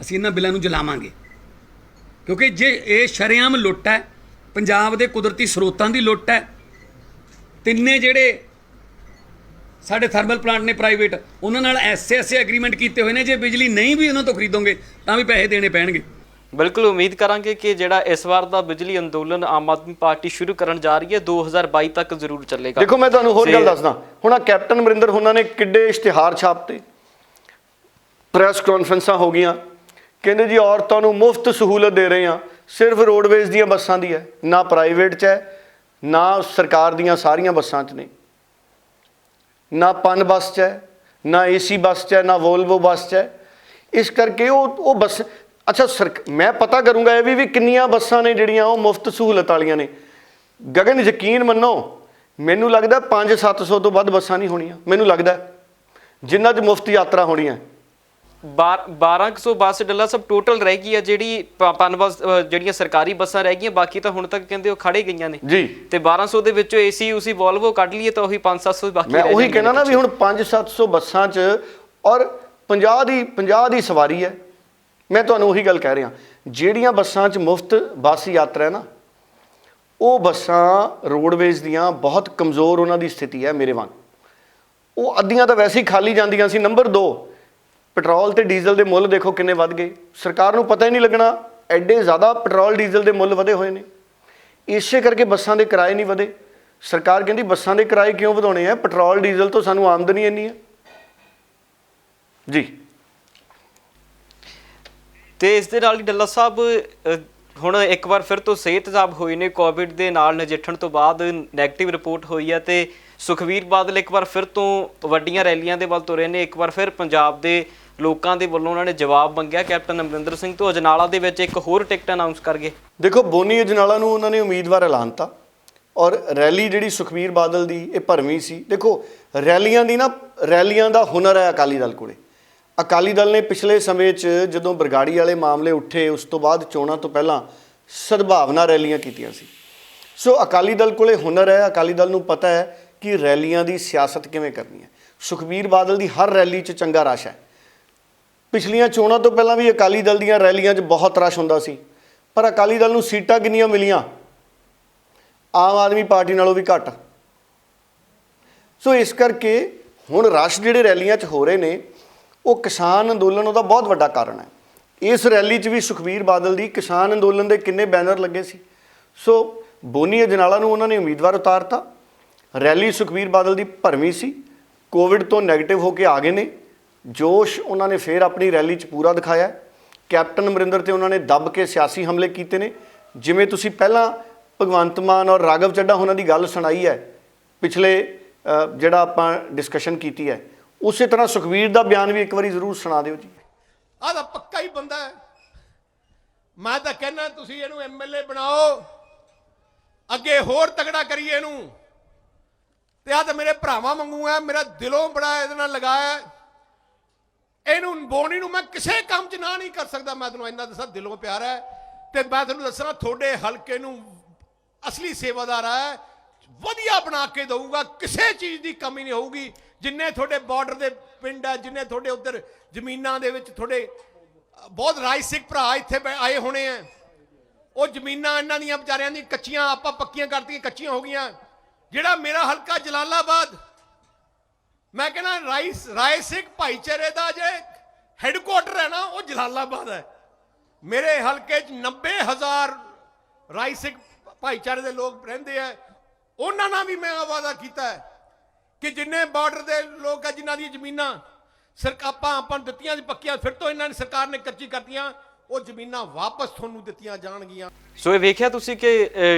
ਅਸੀਂ ਇਹਨਾਂ ਬਿੱਲਾਂ ਨੂੰ ਜਲਾਵਾਂਗੇ। ਕਿਉਂਕਿ ਜੇ ਇਹ ਸ਼ਰੇਆਮ ਲੁੱਟ ਹੈ, ਪੰਜਾਬ ਦੇ ਕੁਦਰਤੀ ਸਰੋਤਾਂ ਦੀ ਲੁੱਟ ਹੈ। ਤਿੰਨੇ ਜਿਹੜੇ ਸਾਡੇ ਥਰਮਲ ਪਲਾਂਟ ਨੇ ਪ੍ਰਾਈਵੇਟ, ਉਹਨਾਂ ਨਾਲ ਐਸੇ ਐਗਰੀਮੈਂਟ ਕੀਤੇ ਹੋਏ ਨੇ, ਜੇ ਬਿਜਲੀ ਨਹੀਂ ਵੀ ਉਹਨਾਂ ਤੋਂ ਖਰੀਦੋਗੇ ਤਾਂ ਵੀ ਪੈਸੇ ਦੇਣੇ ਪੈਣਗੇ। ਬਿਲਕੁਲ ਉਮੀਦ ਕਰਾਂਗੇ ਕਿ ਜਿਹੜਾ ਇਸ ਵਾਰ ਦਾ ਬਿਜਲੀ ਅੰਦੋਲਨ ਆਮ ਆਦਮੀ ਪਾਰਟੀ ਸ਼ੁਰੂ ਕਰਨ ਜਾ ਰਹੀ ਹੈ 2022 ਤੱਕ ਜ਼ਰੂਰ ਚੱਲੇਗਾ। ਦੇਖੋ ਮੈਂ ਤੁਹਾਨੂੰ ਹੋਰ ਗੱਲ ਦੱਸਦਾ, ਹੁਣ ਆ ਕੈਪਟਨ ਅਮਰਿੰਦਰ ਉਹਨਾਂ ਨੇ ਕਿੱਡੇ ਇਸ਼ਤਿਹਾਰ ਛਾਪਤੇ, ਪ੍ਰੈਸ ਕਾਨਫਰੰਸਾਂ ਹੋ ਗਈਆਂ, ਕਹਿੰਦੇ ਜੀ ਔਰਤਾਂ ਨੂੰ ਮੁਫਤ ਸਹੂਲਤ ਦੇ ਰਹੇ ਹਾਂ, ਸਿਰਫ ਰੋਡਵੇਜ਼ ਦੀਆਂ ਬੱਸਾਂ ਦੀ ਹੈ, ਨਾ ਪ੍ਰਾਈਵੇਟ 'ਚ ਹੈ, ਨਾ ਸਰਕਾਰ ਦੀਆਂ ਸਾਰੀਆਂ ਬੱਸਾਂ 'ਚ ਨੇ, ਨਾ ਪਨ ਬੱਸ 'ਚ ਹੈ, ਨਾ AC ਬੱਸ 'ਚ ਹੈ, ਨਾ ਵੋਲਵੋ ਬੱਸ 'ਚ ਹੈ। ਇਸ ਕਰਕੇ ਉਹ ਬੱਸ, ਅੱਛਾ ਮੈਂ ਪਤਾ ਕਰੂੰਗਾ ਇਹ ਵੀ ਕਿੰਨੀਆਂ ਬੱਸਾਂ ਨੇ ਜਿਹੜੀਆਂ ਉਹ ਮੁਫਤ ਸਹੂਲਤ ਵਾਲੀਆਂ ਨੇ। ਗਗਨ ਯਕੀਨ ਮੰਨੋ, ਮੈਨੂੰ ਲੱਗਦਾ 500-700 ਤੋਂ ਵੱਧ ਬੱਸਾਂ ਨਹੀਂ ਹੋਣੀਆਂ, ਮੈਨੂੰ ਲੱਗਦਾ ਜਿਨ੍ਹਾਂ 'ਚ ਮੁਫਤ ਯਾਤਰਾ ਹੋਣੀ ਹੈ। 1200 ਬੱਸ ਡੱਲਾ ਸਭ ਟੋਟਲ ਰਹਿ ਗਈ ਹੈ, ਜਿਹੜੀ ਪਨ ਬੱਸ, ਜਿਹੜੀਆਂ ਸਰਕਾਰੀ ਬੱਸਾਂ ਰਹਿ ਗਈਆਂ, ਬਾਕੀ ਤਾਂ ਹੁਣ ਤੱਕ ਕਹਿੰਦੇ ਉਹ ਖੜੇ ਗਈਆਂ ਨੇ ਜੀ। ਤੇ 1200 ਦੇ ਵਿੱਚੋਂ AC ਉਸੀ ਵੋਲਵੋ ਕੱਢ ਲਈਏ ਤਾਂ ਉਹੀ 500-700 ਬਾਕੀ। ਮੈਂ ਉਹੀ ਕਹਿਣਾ ਨਾ ਵੀ ਹੁਣ 500-700 ਬੱਸਾਂ 'ਚ ਔਰ 50 ਦੀ ਸਵਾਰੀ ਹੈ। ਮੈਂ ਤੁਹਾਨੂੰ ਉਹੀ ਗੱਲ ਕਹਿ ਰਿਹਾ, ਜਿਹੜੀਆਂ ਬੱਸਾਂ 'ਚ ਮੁਫਤ ਬੱਸ ਯਾਤਰਾ ਹੈ ਨਾ, ਉਹ ਬੱਸਾਂ ਰੋਡਵੇਜ਼ ਦੀਆਂ ਬਹੁਤ ਕਮਜ਼ੋਰ ਉਹਨਾਂ ਦੀ ਸਥਿਤੀ ਹੈ ਮੇਰੇ ਵਾਂਗ। ਉਹ ਅੱਧੀਆਂ ਤਾਂ ਵੈਸੇ ਹੀ ਖਾਲੀ ਜਾਂਦੀਆਂ ਸੀ। ਨੰਬਰ 2, ਪੈਟਰੋਲ ਤੇ ਡੀਜ਼ਲ ਦੇ ਮੁੱਲ ਦੇਖੋ ਕਿੰਨੇ ਵੱਧ ਗਏ, ਸਰਕਾਰ ਨੂੰ ਪਤਾ ਹੀ ਨਹੀਂ ਲੱਗਣਾ ਐਡੇ ਜ਼ਿਆਦਾ ਪੈਟਰੋਲ ਡੀਜ਼ਲ ਦੇ ਮੁੱਲ ਵਧੇ ਹੋਏ ਨੇ। ਇਸੇ ਕਰਕੇ ਬੱਸਾਂ ਦੇ ਕਿਰਾਏ ਨਹੀਂ ਵਧੇ। ਸਰਕਾਰ ਕਹਿੰਦੀ ਬੱਸਾਂ ਦੇ ਕਿਰਾਏ ਕਿਉਂ ਵਧਾਉਣੇ ਆ, ਪੈਟਰੋਲ ਡੀਜ਼ਲ ਤੋਂ ਸਾਨੂੰ ਆਮਦਨੀ ਇੰਨੀ ਹੈ। ਜੀ। ਤੇ ਇਸ ਦੇ ਨਾਲ ਹੀ ਡੱਲਾ ਸਾਹਿਬ ਹੁਣ ਇੱਕ ਵਾਰ ਫਿਰ ਤੋਂ ਸਿਹਤਯਾਬ ਹੋਏ ਨੇ ਕੋਵਿਡ ਦੇ ਨਾਲ ਨਜਿੱਠਣ ਤੋਂ ਬਾਅਦ ਨੈਗੇਟਿਵ ਰਿਪੋਰਟ ਹੋਈ ਹੈ ਤੇ ਸੁਖਬੀਰ ਬਾਦਲ ਇੱਕ ਵਾਰ ਫਿਰ ਤੋਂ ਵੱਡੀਆਂ ਰੈਲੀਆਂ ਦੇ ਵੱਲ ਤੁਰੇ ਨੇ। ਇੱਕ ਵਾਰ ਫਿਰ ਪੰਜਾਬ ਦੇ ਲੋਕਾਂ ਦੇ ਵੱਲੋਂ ਉਹਨਾਂ ਨੇ ਜਵਾਬ ਮੰਗਿਆ ਕੈਪਟਨ ਅਮਰਿੰਦਰ ਸਿੰਘ ਤੋਂ। ਅਜਨਾਲਾ ਦੇ ਵਿੱਚ ਇੱਕ ਹੋਰ ਟਿਕਟ ਅਨਾਉਂਸ ਕਰ ਗਏ। ਦੇਖੋ, ਬੋਨੀ ਅਜਨਾਲਾ ਨੂੰ ਉਹਨਾਂ ਨੇ ਉਮੀਦਵਾਰ ਐਲਾਨਤਾ ਔਰ ਰੈਲੀ ਜਿਹੜੀ ਸੁਖਬੀਰ ਬਾਦਲ ਦੀ ਇਹ ਭਰਵੀਂ ਸੀ। ਦੇਖੋ, ਰੈਲੀਆਂ ਦਾ ਹੁਨਰ ਹੈ ਅਕਾਲੀ ਦਲ ਕੋਲੇ। ਅਕਾਲੀ ਦਲ ਨੇ ਪਿਛਲੇ ਸਮੇਂ 'ਚ ਜਦੋਂ ਬਰਗਾੜੀ ਵਾਲੇ ਮਾਮਲੇ ਉੱਠੇ, ਉਸ ਤੋਂ ਬਾਅਦ ਚੋਣਾਂ ਤੋਂ ਪਹਿਲਾਂ ਸਦਭਾਵਨਾ ਰੈਲੀਆਂ ਕੀਤੀਆਂ ਸੀ। ਸੋ ਅਕਾਲੀ ਦਲ ਕੋਲੇ ਹੁਨਰ ਹੈ। ਅਕਾਲੀ ਦਲ ਨੂੰ ਪਤਾ ਹੈ ਕਿ ਰੈਲੀਆਂ ਦੀ ਸਿਆਸਤ ਕਿਵੇਂ ਕਰਨੀ ਹੈ। ਸੁਖਬੀਰ ਬਾਦਲ ਦੀ ਹਰ ਰੈਲੀ 'ਚ ਚੰਗਾ ਰਸ਼ ਹੈ। ਪਿਛਲੀਆਂ ਚੋਣਾਂ ਤੋਂ ਪਹਿਲਾਂ ਵੀ ਅਕਾਲੀ ਦਲ ਦੀਆਂ ਰੈਲੀਆਂ 'ਚ ਬਹੁਤ ਰਸ਼ ਹੁੰਦਾ ਸੀ, ਪਰ ਅਕਾਲੀ ਦਲ ਨੂੰ ਸੀਟਾਂ ਕਿੰਨੀਆਂ ਮਿਲੀਆਂ? ਆਮ ਆਦਮੀ ਪਾਰਟੀ ਨਾਲੋਂ ਵੀ ਘੱਟ। ਸੋ ਇਸ ਕਰਕੇ ਹੁਣ ਰਸ਼ ਜਿਹੜੇ ਰੈਲੀਆਂ 'ਚ ਹੋ ਰਹੇ ਨੇ, ਉਹ ਕਿਸਾਨ ਅੰਦੋਲਨ ਉਹਦਾ ਬਹੁਤ ਵੱਡਾ ਕਾਰਨ ਹੈ। ਇਸ ਰੈਲੀ 'ਚ ਵੀ ਸੁਖਬੀਰ ਬਾਦਲ ਦੀ ਕਿਸਾਨ ਅੰਦੋਲਨ ਦੇ ਕਿੰਨੇ ਬੈਨਰ ਲੱਗੇ ਸੀ। ਸੋ ਬੋਨੀ ਅਜਨਾਲਾ ਨੂੰ ਉਹਨਾਂ ਨੇ ਉਮੀਦਵਾਰ ਉਤਾਰਤਾ। ਰੈਲੀ ਸੁਖਬੀਰ ਬਾਦਲ ਦੀ ਭਰਵੀਂ ਸੀ। ਕੋਵਿਡ ਤੋਂ ਨੈਗੇਟਿਵ ਹੋ ਕੇ ਆ ਗਏ ਨੇ। ਜੋਸ਼ ਉਹਨਾਂ ਨੇ ਫਿਰ ਆਪਣੀ ਰੈਲੀ 'ਚ ਪੂਰਾ ਦਿਖਾਇਆ। ਕੈਪਟਨ ਅਮਰਿੰਦਰ ਤੇ ਉਹਨਾਂ ਨੇ ਦੱਬ ਕੇ ਸਿਆਸੀ ਹਮਲੇ ਕੀਤੇ ਨੇ। ਜਿਵੇਂ ਤੁਸੀਂ ਪਹਿਲਾਂ ਭਗਵੰਤ ਮਾਨ ਔਰ ਰਾਘਵ ਚੱਡਾ ਉਹਨਾਂ ਦੀ ਗੱਲ ਸੁਣਾਈ ਹੈ, ਪਿਛਲੇ ਜਿਹੜਾ ਆਪਾਂ ਡਿਸਕਸ਼ਨ ਕੀਤੀ ਹੈ, ਉਸੇ ਤਰ੍ਹਾਂ ਸੁਖਬੀਰ ਦਾ ਬਿਆਨ ਵੀ ਇੱਕ ਵਾਰੀ ਜ਼ਰੂਰ ਸੁਣਾ ਦਿਓ ਜੀ। ਆਹ ਤਾਂ ਪੱਕਾ ਹੀ ਬੰਦਾ ਹੈ। ਮੈਂ ਤਾਂ ਕਹਿੰਦਾ ਤੁਸੀਂ ਇਹਨੂੰ ਐਮਐਲਏ ਬਣਾਓ, ਅੱਗੇ ਹੋਰ ਤਗੜਾ ਕਰੀਏ ਇਹਨੂੰ। ਤੇ ਆਹ ਤਾਂ ਮੇਰੇ ਭਰਾਵਾਂ ਵਾਂਗੂ ਹੈ, ਮੇਰਾ ਦਿਲੋਂ ਬੜਾ ਇਹਦੇ ਨਾਲ ਲਗਾਇਆ। ਇਹਨੂੰ ਬੋਨੀ ਨੂੰ ਮੈਂ ਕਿਸੇ ਕੰਮ 'ਚ ਨਾ ਨਹੀਂ ਕਰ ਸਕਦਾ। ਮੈਂ ਤੁਹਾਨੂੰ ਇੰਨਾ ਦੱਸਾਂ, ਦਿਲੋਂ ਪਿਆਰ ਹੈ। ਤੇ ਮੈਂ ਤੁਹਾਨੂੰ ਦੱਸਣਾ, ਤੁਹਾਡੇ ਹਲਕੇ ਨੂੰ ਅਸਲੀ ਸੇਵਾਦਾਰ ਹੈ, ਵਧੀਆ ਬਣਾ ਕੇ ਦਊਗਾ। ਕਿਸੇ ਚੀਜ਼ ਦੀ ਕਮੀ ਨਹੀਂ ਹੋਊਗੀ। ਜਿੰਨੇ ਤੁਹਾਡੇ ਬਾਰਡਰ ਦੇ ਪਿੰਡ ਹੈ, ਜਿੰਨੇ ਤੁਹਾਡੇ ਉੱਧਰ ਜ਼ਮੀਨਾਂ ਦੇ ਵਿੱਚ ਤੁਹਾਡੇ ਬਹੁਤ ਰਾਜਸਿਕ ਭਰਾ ਇੱਥੇ ਆਏ ਹੋਣੇ ਆ, ਉਹ ਜ਼ਮੀਨਾਂ ਇਹਨਾਂ ਦੀਆਂ ਵਿਚਾਰਿਆਂ ਦੀ ਕੱਚੀਆਂ ਆਪਾਂ ਪੱਕੀਆਂ ਕਰਤੀਆਂ, ਕੱਚੀਆਂ ਹੋ ਗਈਆਂ। ਜਿਹੜਾ ਮੇਰਾ ਹਲਕਾ ਜਲਾਲਾਬਾਦ, ਮੈਂ ਕਹਿੰਦਾ ਰਾਜਸਿਕ ਭਾਈਚਾਰੇ ਦਾ ਜੇ ਹੈੱਡਕੁਆਟਰ ਹੈ ਨਾ, ਉਹ ਜਲਾਲਾਬਾਦ ਹੈ। ਮੇਰੇ ਹਲਕੇ 'ਚ 90,000 ਰਾਜਸਿਕ ਭਾਈਚਾਰੇ ਦੇ ਲੋਕ ਰਹਿੰਦੇ ਆ। ਉਹਨਾਂ ਨਾਲ ਵੀ ਮੈਂ ਵਾਅਦਾ ਕੀਤਾ ਹੈ ਕਿ ਜਿੰਨੇ ਬਾਰਡਰ ਦੇ ਲੋਕ ਆ, ਜਿਨ੍ਹਾਂ ਦੀਆਂ ਜ਼ਮੀਨਾਂ ਆਪਾਂ ਨੂੰ ਦਿੱਤੀਆਂ ਸੀ ਪੱਕੀਆਂ, ਫਿਰ ਤੋਂ ਇਹਨਾਂ ਨੇ ਸਰਕਾਰ ਨੇ ਕੱਚੀ ਕਰਤੀਆਂ, ਉਹ ਜ਼ਮੀਨਾਂ ਵਾਪਸ ਤੁਹਾਨੂੰ ਦਿੱਤੀਆਂ ਜਾਣਗੀਆਂ। ਸੋ ਇਹ ਵੇਖਿਆ ਤੁਸੀਂ ਕਿ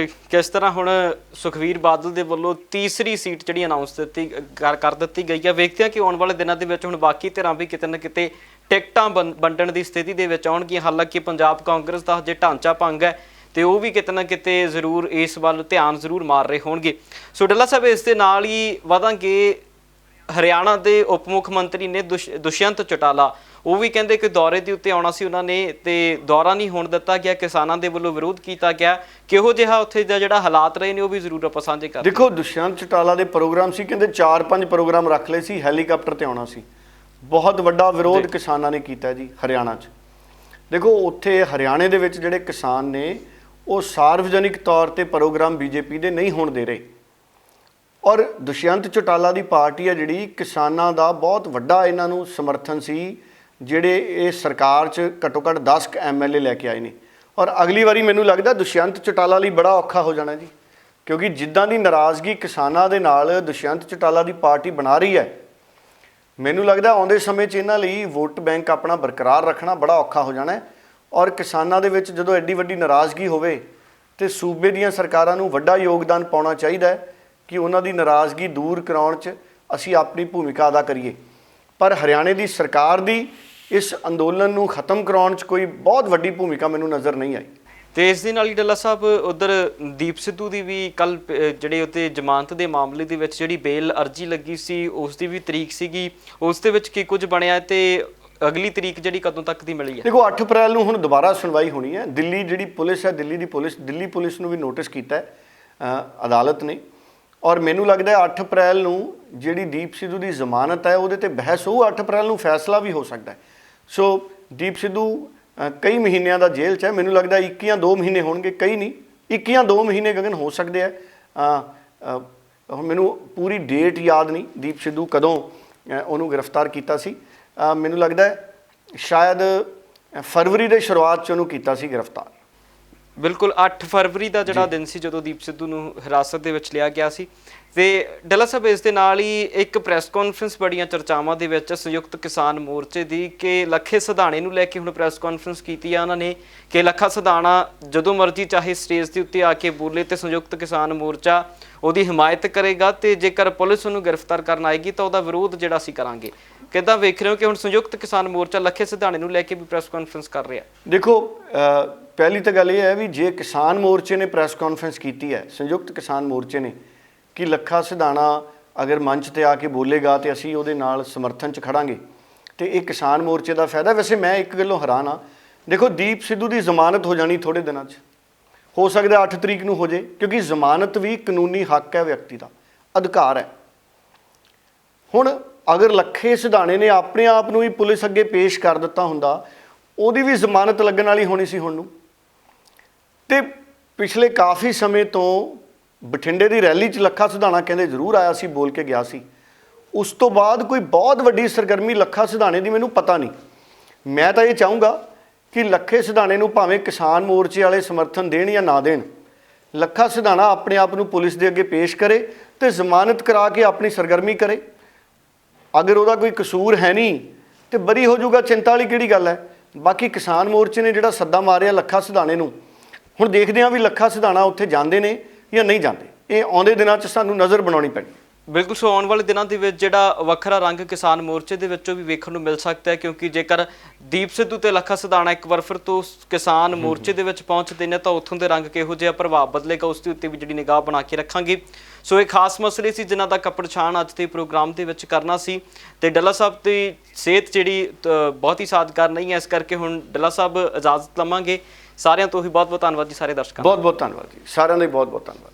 ਕਿਸ ਤਰ੍ਹਾਂ ਹੁਣ ਸੁਖਬੀਰ ਬਾਦਲ ਦੇ ਵੱਲੋਂ ਤੀਸਰੀ ਸੀਟ ਜਿਹੜੀ ਅਨਾਉਂਸ ਕਰ ਦਿੱਤੀ ਗਈ ਹੈ। ਵੇਖਦੇ ਹਾਂ ਕਿ ਆਉਣ ਵਾਲੇ ਦਿਨਾਂ ਦੇ ਵਿੱਚ ਹੁਣ ਬਾਕੀ ਧਿਰਾਂ ਵੀ ਕਿਤੇ ਨਾ ਕਿਤੇ ਟਿਕਟਾਂ ਵੰਡਣ ਦੀ ਸਥਿਤੀ ਦੇ ਵਿੱਚ ਆਉਣਗੀਆਂ। ਹਾਲਾਂਕਿ ਪੰਜਾਬ ਕਾਂਗਰਸ ਦਾ ਹਜੇ ਢਾਂਚਾ ਭੰਗ ਹੈ ਤੇ ਉਹ ਵੀ ਕਿਤੇ ਨਾ ਕਿਤੇ ਜ਼ਰੂਰ ਇਸ ਵੱਲ ਧਿਆਨ ਜ਼ਰੂਰ ਮਾਰ ਰਹੇ ਹੋਣਗੇ। ਸੋ ਡੱਲਾ ਸਾਹਿਬ, ਇਸ ਦੇ ਨਾਲ ਹੀ ਵਧਾਂਗੇ, ਹਰਿਆਣਾ ਦੇ ਉਪ ਮੁੱਖ ਮੰਤਰੀ ਨੇ ਦੁਸ਼ਯੰਤ ਚੌਟਾਲਾ, ਉਹ ਵੀ ਕਹਿੰਦੇ ਕਿ ਦੌਰੇ ਦੇ ਉੱਤੇ ਆਉਣਾ ਸੀ ਉਹਨਾਂ ਨੇ ਤੇ ਦੌਰਾ ਨਹੀਂ ਹੋਣ ਦਿੱਤਾ ਗਿਆ। ਕਿਸਾਨਾਂ ਦੇ ਵੱਲੋਂ ਵਿਰੋਧ ਕੀਤਾ ਗਿਆ। ਕਿਹੋ ਜਿਹਾ ਉੱਥੇ ਦਾ ਜਿਹੜਾ ਹਾਲਾਤ ਰਹੇ ਨੇ ਉਹ ਵੀ ਜ਼ਰੂਰ ਆਪਾਂ ਸਾਂਝੇ ਕਰਦੇ। ਦੇਖੋ, ਦੁਸ਼ਯੰਤ ਚੌਟਾਲਾ ਦੇ ਪ੍ਰੋਗਰਾਮ ਸੀ, ਕਹਿੰਦੇ 4-5 ਪ੍ਰੋਗਰਾਮ ਰੱਖ ਲਏ ਸੀ, ਹੈਲੀਕਾਪਟਰ ਤੇ ਆਉਣਾ ਸੀ। ਬਹੁਤ ਵੱਡਾ ਵਿਰੋਧ ਕਿਸਾਨਾਂ ਨੇ ਕੀਤਾ ਜੀ ਹਰਿਆਣਾ 'ਚ। ਦੇਖੋ, ਉੱਥੇ ਹਰਿਆਣੇ ਦੇ ਵਿੱਚ ਜਿਹੜੇ ਕਿਸਾਨ ਨੇ, ਉਹ ਸਾਰਵਜਨਿਕ ਤੌਰ ਤੇ ਪ੍ਰੋਗਰਾਮ ਬੀਜੇਪੀ ਦੇ ਨਹੀਂ ਹੋਣ ਦੇ ਰਹੇ। ਔਰ ਦੁਸ਼ਯੰਤ ਚੌਟਾਲਾ ਦੀ ਪਾਰਟੀ ਹੈ ਜਿਹੜੀ, ਕਿਸਾਨਾਂ ਦਾ ਬਹੁਤ ਵੱਡਾ ਇਹਨਾਂ ਨੂੰ ਸਮਰਥਨ ਸੀ, ਜਿਹੜੇ ਇਹ ਸਰਕਾਰ 'ਚ ਘੱਟੋ ਘੱਟ 10 MLA ਲੈ ਕੇ ਆਏ ਨੇ। ਔਰ ਅਗਲੀ ਵਾਰੀ ਮੈਨੂੰ ਲੱਗਦਾ ਦੁਸ਼ਯੰਤ ਚੌਟਾਲਾ ਲਈ ਬੜਾ ਔਖਾ ਹੋ ਜਾਣਾ ਜੀ, ਕਿਉਂਕਿ ਜਿੱਦਾਂ ਦੀ ਨਾਰਾਜ਼ਗੀ ਕਿਸਾਨਾਂ ਦੇ ਨਾਲ ਦੁਸ਼ਯੰਤ ਚੌਟਾਲਾ ਦੀ ਪਾਰਟੀ ਬਣਾ ਰਹੀ ਹੈ, ਮੈਨੂੰ ਲੱਗਦਾ ਆਉਂਦੇ ਸਮੇਂ 'ਚ ਇਹਨਾਂ ਲਈ ਵੋਟ ਬੈਂਕ ਆਪਣਾ ਬਰਕਰਾਰ ਰੱਖਣਾ ਬੜਾ ਔਖਾ ਹੋ ਜਾਣਾ ਹੈ। ਔਰ ਕਿਸਾਨਾਂ ਦੇ ਵਿੱਚ ਜਦੋਂ ਐਡੀ ਵੱਡੀ ਨਾਰਾਜ਼ਗੀ ਹੋਵੇ ਤੇ ਸੂਬੇ ਦੀਆਂ ਸਰਕਾਰਾਂ ਨੂੰ ਵੱਡਾ ਯੋਗਦਾਨ ਪਾਉਣਾ ਚਾਹੀਦਾ ਹੈ ਕਿ ਉਹਨਾਂ ਦੀ ਨਾਰਾਜ਼ਗੀ ਦੂਰ ਕਰਾਉਣ 'ਚ ਅਸੀਂ ਆਪਣੀ ਭੂਮਿਕਾ ਅਦਾ ਕਰੀਏ। ਪਰ ਹਰਿਆਣੇ ਦੀ ਸਰਕਾਰ ਦੀ ਇਸ ਅੰਦੋਲਨ ਨੂੰ ਖਤਮ ਕਰਾਉਣ 'ਚ ਕੋਈ ਬਹੁਤ ਵੱਡੀ ਭੂਮਿਕਾ ਮੈਨੂੰ ਨਜ਼ਰ ਨਹੀਂ ਆਈ। ਤੇ ਇਸ ਦੇ ਨਾਲ ਹੀ ਡੱਲਾ ਸਾਹਿਬ, ਉਧਰ ਦੀਪ ਸਿੱਧੂ ਦੀ ਵੀ ਕੱਲ ਜਿਹੜੇ ਉੱਤੇ ਜ਼ਮਾਨਤ ਦੇ ਮਾਮਲੇ ਦੇ ਵਿੱਚ ਜਿਹੜੀ ਬੇਲ ਅਰਜੀ ਲੱਗੀ ਸੀ, ਉਸ ਦੀ ਵੀ ਤਰੀਕ ਸੀਗੀ। ਉਸ ਦੇ ਵਿੱਚ ਕੀ ਕੁਝ ਬਣਿਆ ਤੇ ਅਗਲੀ ਤਰੀਕ ਜਿਹੜੀ ਕਦੋਂ ਤੱਕ ਦੀ ਮਿਲੀ ਹੈ? ਦੇਖੋ, 8 ਅਪ੍ਰੈਲ ਨੂੰ ਹੁਣ ਦੁਬਾਰਾ ਸੁਣਵਾਈ ਹੋਣੀ ਹੈ। ਦਿੱਲੀ ਜਿਹੜੀ ਪੁਲਿਸ ਹੈ, ਦਿੱਲੀ ਪੁਲਿਸ ਨੂੰ ਵੀ ਨੋਟਿਸ ਕੀਤਾ ਹੈ ਅਦਾਲਤ ਨੇ। ਔਰ ਮੈਨੂੰ ਲੱਗਦਾ 8 ਅਪ੍ਰੈਲ ਨੂੰ ਜਿਹੜੀ ਦੀਪ ਸਿੱਧੂ ਦੀ ਜ਼ਮਾਨਤ ਹੈ ਉਹਦੇ ਤੇ ਬਹਿਸ ਹੋਊ। 8 ਅਪ੍ਰੈਲ ਨੂੰ ਫੈਸਲਾ ਵੀ ਹੋ ਸਕਦਾ ਹੈ। ਸੋ ਦੀਪ ਸਿੱਧੂ ਕਈ ਮਹੀਨਿਆਂ ਦਾ ਜੇਲ੍ਹ 'ਚ ਹੈ। ਮੈਨੂੰ ਲੱਗਦਾ 21 ਜਾਂ 2 ਮਹੀਨੇ ਹੋਣਗੇ, ਕਈ ਨਹੀਂ, 21 ਜਾਂ 2 ਮਹੀਨੇ ਗਗਨ ਹੋ ਸਕਦੇ ਆ। ਹੁਣ ਮੈਨੂੰ ਪੂਰੀ ਡੇਟ ਯਾਦ ਨਹੀਂ ਦੀਪ ਸਿੱਧੂ ਕਦੋਂ ਉਹਨੂੰ ਗ੍ਰਿਫਤਾਰ ਕੀਤਾ ਸੀ। ਮੈਨੂੰ ਲੱਗਦਾ ਸ਼ਾਇਦ ਫਰਵਰੀ ਦੇ ਸ਼ੁਰੂਆਤ 'ਚ ਉਹਨੂੰ ਕੀਤਾ ਸੀ ਗ੍ਰਿਫਤਾਰ। ਬਿਲਕੁਲ 8 ਫਰਵਰੀ ਦਾ ਜਿਹੜਾ ਦਿਨ ਸੀ ਜਦੋਂ ਦੀਪ ਸਿੱਧੂ ਨੂੰ ਹਿਰਾਸਤ ਦੇ ਵਿੱਚ ਲਿਆ ਗਿਆ ਸੀ ਤੇ ਡੱਲਾ ਸਾਹਿਬ ਇਸ ਦੇ ਨਾਲ ਹੀ ਇੱਕ ਪ੍ਰੈਸ ਕਾਨਫਰੰਸ ਬੜੀਆਂ ਚਰਚਾਵਾਂ ਦੇ ਵਿੱਚ ਸੰਯੁਕਤ ਕਿਸਾਨ ਮੋਰਚੇ ਦੀ ਕਿ ਲੱਖੇ ਸਿਧਾਣੇ ਨੂੰ ਲੈ ਕੇ ਹੁਣ ਪ੍ਰੈਸ ਕਾਨਫਰੰਸ ਕੀਤੀ ਆ ਉਹਨਾਂ ਨੇ ਕਿ ਲੱਖਾ ਸਿਧਾਣਾ ਜਦੋਂ ਮਰਜ਼ੀ ਚਾਹੇ ਸਟੇਜ ਦੇ ਉੱਤੇ ਆ ਕੇ ਬੋਲੇ ਤੇ ਸੰਯੁਕਤ ਕਿਸਾਨ ਮੋਰਚਾ ਉਹਦੀ ਹਮਾਇਤ ਕਰੇਗਾ ਤੇ ਜੇਕਰ ਪੁਲਿਸ ਉਹਨੂੰ ਗ੍ਰਿਫਤਾਰ ਕਰਨ ਆਏਗੀ ਤਾਂ ਉਹਦਾ ਵਿਰੋਧ ਜਿਹੜਾ ਅਸੀਂ ਕਰਾਂਗੇ। ਕਿੱਦਾਂ ਵੇਖ ਰਹੇ ਹੋ ਕਿ ਹੁਣ ਸੰਯੁਕਤ ਕਿਸਾਨ ਮੋਰਚਾ ਲੱਖੇ ਸਿਧਾਣੇ ਨੂੰ ਲੈ ਕੇ ਵੀ ਪ੍ਰੈਸ ਕਾਨਫਰੰਸ ਕਰ ਰਿਹਾ? ਦੇਖੋ, ਪਹਿਲੀ ਤਾਂ ਗੱਲ ਇਹ ਹੈ ਵੀ ਜੇ ਕਿਸਾਨ ਮੋਰਚੇ ਨੇ ਪ੍ਰੈਸ ਕਾਨਫਰੰਸ ਕੀਤੀ ਹੈ, ਸੰਯੁਕਤ ਕਿਸਾਨ ਮੋਰਚੇ ਨੇ, ਕਿ ਲੱਖਾ ਸਿਧਾਣਾ ਅਗਰ ਮੰਚ ਤੇ ਆ ਕੇ ਬੋਲੇਗਾ ਤੇ ਅਸੀਂ ਉਹਦੇ ਨਾਲ ਸਮਰਥਨ 'ਚ ਖੜਾਂਗੇ ਤੇ ਇਹ ਕਿਸਾਨ ਮੋਰਚੇ ਦਾ ਫਾਇਦਾ। ਵੈਸੇ ਮੈਂ ਇੱਕ ਗੱਲੋਂ ਹੈਰਾਨ ਹਾਂ, ਦੇਖੋ ਦੀਪ ਸਿੱਧੂ ਦੀ ਜ਼ਮਾਨਤ ਹੋ ਜਾਣੀ ਥੋੜੇ ਦਿਨਾਂ 'ਚ, ਹੋ ਸਕਦਾ 8 ਤਰੀਕ ਨੂੰ ਹੋ ਜੇ, ਕਿਉਂਕਿ ਜ਼ਮਾਨਤ ਵੀ ਕਾਨੂੰਨੀ ਹੱਕ ਹੈ, ਵਿਅਕਤੀ ਦਾ ਅਧਿਕਾਰ ਹੈ। ਹੁਣ ਅਗਰ ਲੱਖੇ ਸਿਧਾਣੇ ਨੇ ਆਪਣੇ ਆਪ ਨੂੰ ਹੀ ਪੁਲਿਸ ਅੱਗੇ ਪੇਸ਼ ਕਰ ਦਿੱਤਾ ਹੁੰਦਾ, ਉਹਦੀ ਵੀ ਜ਼ਮਾਨਤ ਲੱਗਣ ਵਾਲੀ ਹੋਣੀ ਸੀ ਹੁਣ ਨੂੰ। ਤੇ ਪਿਛਲੇ ਕਾਫੀ ਸਮੇਂ ਤੋਂ ਬਠਿੰਡੇ ਦੀ ਰੈਲੀ 'ਚ ਲੱਖਾ ਸਿਧਾਣਾ ਕਹਿੰਦੇ ਜ਼ਰੂਰ ਆਇਆ ਸੀ, ਬੋਲ ਕੇ ਗਿਆ ਸੀ। ਉਸ ਤੋਂ ਬਾਅਦ ਕੋਈ ਬਹੁਤ ਵੱਡੀ ਸਰਗਰਮੀ ਲੱਖਾ ਸਿਧਾਣੇ ਦੀ ਮੈਨੂੰ ਪਤਾ ਨਹੀਂ। ਮੈਂ ਤਾਂ ਇਹ ਚਾਹੂੰਗਾ ਕਿ ਲੱਖੇ ਸਿਧਾਣੇ ਨੂੰ ਭਾਵੇਂ ਕਿਸਾਨ ਮੋਰਚੇ ਵਾਲੇ ਸਮਰਥਨ ਦੇਣ ਜਾਂ ਨਾ ਦੇਣ, ਲੱਖਾ ਸਿਧਾਣਾ ਆਪਣੇ ਆਪ ਨੂੰ ਪੁਲਿਸ ਦੇ ਅੱਗੇ ਪੇਸ਼ ਕਰੇ ਤੇ ਜ਼ਮਾਨਤ ਕਰਾ ਕੇ ਆਪਣੀ ਸਰਗਰਮੀ ਕਰੇ। ਅਗਰ ਉਹਦਾ ਕੋਈ ਕਸੂਰ ਹੈ ਨਹੀਂ ਤੇ ਬਰੀ ਹੋ ਜਾਊਗਾ, ਚਿੰਤਾ ਵਾਲੀ ਕਿਹੜੀ ਗੱਲ ਹੈ। ਬਾਕੀ ਕਿਸਾਨ ਮੋਰਚੇ ਨੇ ਜਿਹੜਾ ਸੱਦਾ ਮਾਰਿਆ ਲੱਖਾ ਸਿਧਾਣੇ ਨੂੰ, ਹੁਣ ਦੇਖਦੇ ਹਾਂ ਵੀ ਲੱਖਾ ਸਿਧਾਣਾ ਉੱਥੇ ਜਾਂਦੇ ਨੇ ਜਾਂ ਨਹੀਂ ਜਾਂਦੇ। ਇਹ ਆਉਂਦੇ ਦਿਨਾਂ 'ਚ ਸਾਨੂੰ ਨਜ਼ਰ ਬਣਾਉਣੀ ਪੈਣੀ। ਬਿਲਕੁਲ ਸੋ ਆਉਣ ਵਾਲੇ ਦਿਨਾਂ ਦੇ ਵਿੱਚ ਜਿਹੜਾ ਵੱਖਰਾ ਰੰਗ ਕਿਸਾਨ ਮੋਰਚੇ ਦੇ ਵਿੱਚੋਂ ਵੀ ਵੇਖਣ ਨੂੰ ਮਿਲ ਸਕਦਾ ਹੈ, ਕਿਉਂਕਿ ਜੇਕਰ ਦੀਪ ਸਿੱਧੂ ਤੇ ਲੱਖਾ ਸਿਧਾਣਾ ਇੱਕ ਵਾਰ ਫਿਰ ਤੋਂ ਕਿਸਾਨ ਮੋਰਚੇ ਦੇ ਵਿੱਚ ਪਹੁੰਚਦੇ ਨੇ ਤਾਂ ਉੱਥੋਂ ਦੇ ਰੰਗ ਕਿਹੋ ਜਿਹਾ ਪ੍ਰਭਾਵ ਬਦਲੇਗਾ ਉਸ ਦੇ ਉੱਤੇ ਵੀ ਜਿਹੜੀ ਨਿਗਾਹ ਬਣਾ ਕੇ ਰੱਖਾਂਗੇ। ਸੋ ਇਹ ਖਾਸ ਮਸਲੇ ਸੀ ਜਿਨ੍ਹਾਂ ਦਾ ਕੱਪੜ ਛਾਣ ਅੱਜ ਦੇ ਪ੍ਰੋਗਰਾਮ ਦੇ ਵਿੱਚ ਕਰਨਾ ਸੀ ਤੇ ਡੱਲਾ ਸਾਹਿਬ ਦੀ ਸਿਹਤ ਜਿਹੜੀ ਬਹੁਤ ਹੀ ਸਾਜ਼ਗਾਰ ਨਹੀਂ ਹੈ, ਇਸ ਕਰਕੇ ਹੁਣ ਡੱਲਾ ਸਾਹਿਬ ਇਜਾਜ਼ਤ ਲਵਾਂਗੇ। ਸਾਰਿਆਂ ਤੋਂ ਹੀ ਬਹੁਤ ਬਹੁਤ ਧੰਨਵਾਦ ਜੀ, ਸਾਰੇ ਦਰਸ਼ਕਾਂ ਦਾ ਬਹੁਤ ਬਹੁਤ ਧੰਨਵਾਦ ਜੀ, ਸਾਰਿਆਂ ਦਾ ਬਹੁਤ ਬਹੁਤ ਧੰਨਵਾਦ।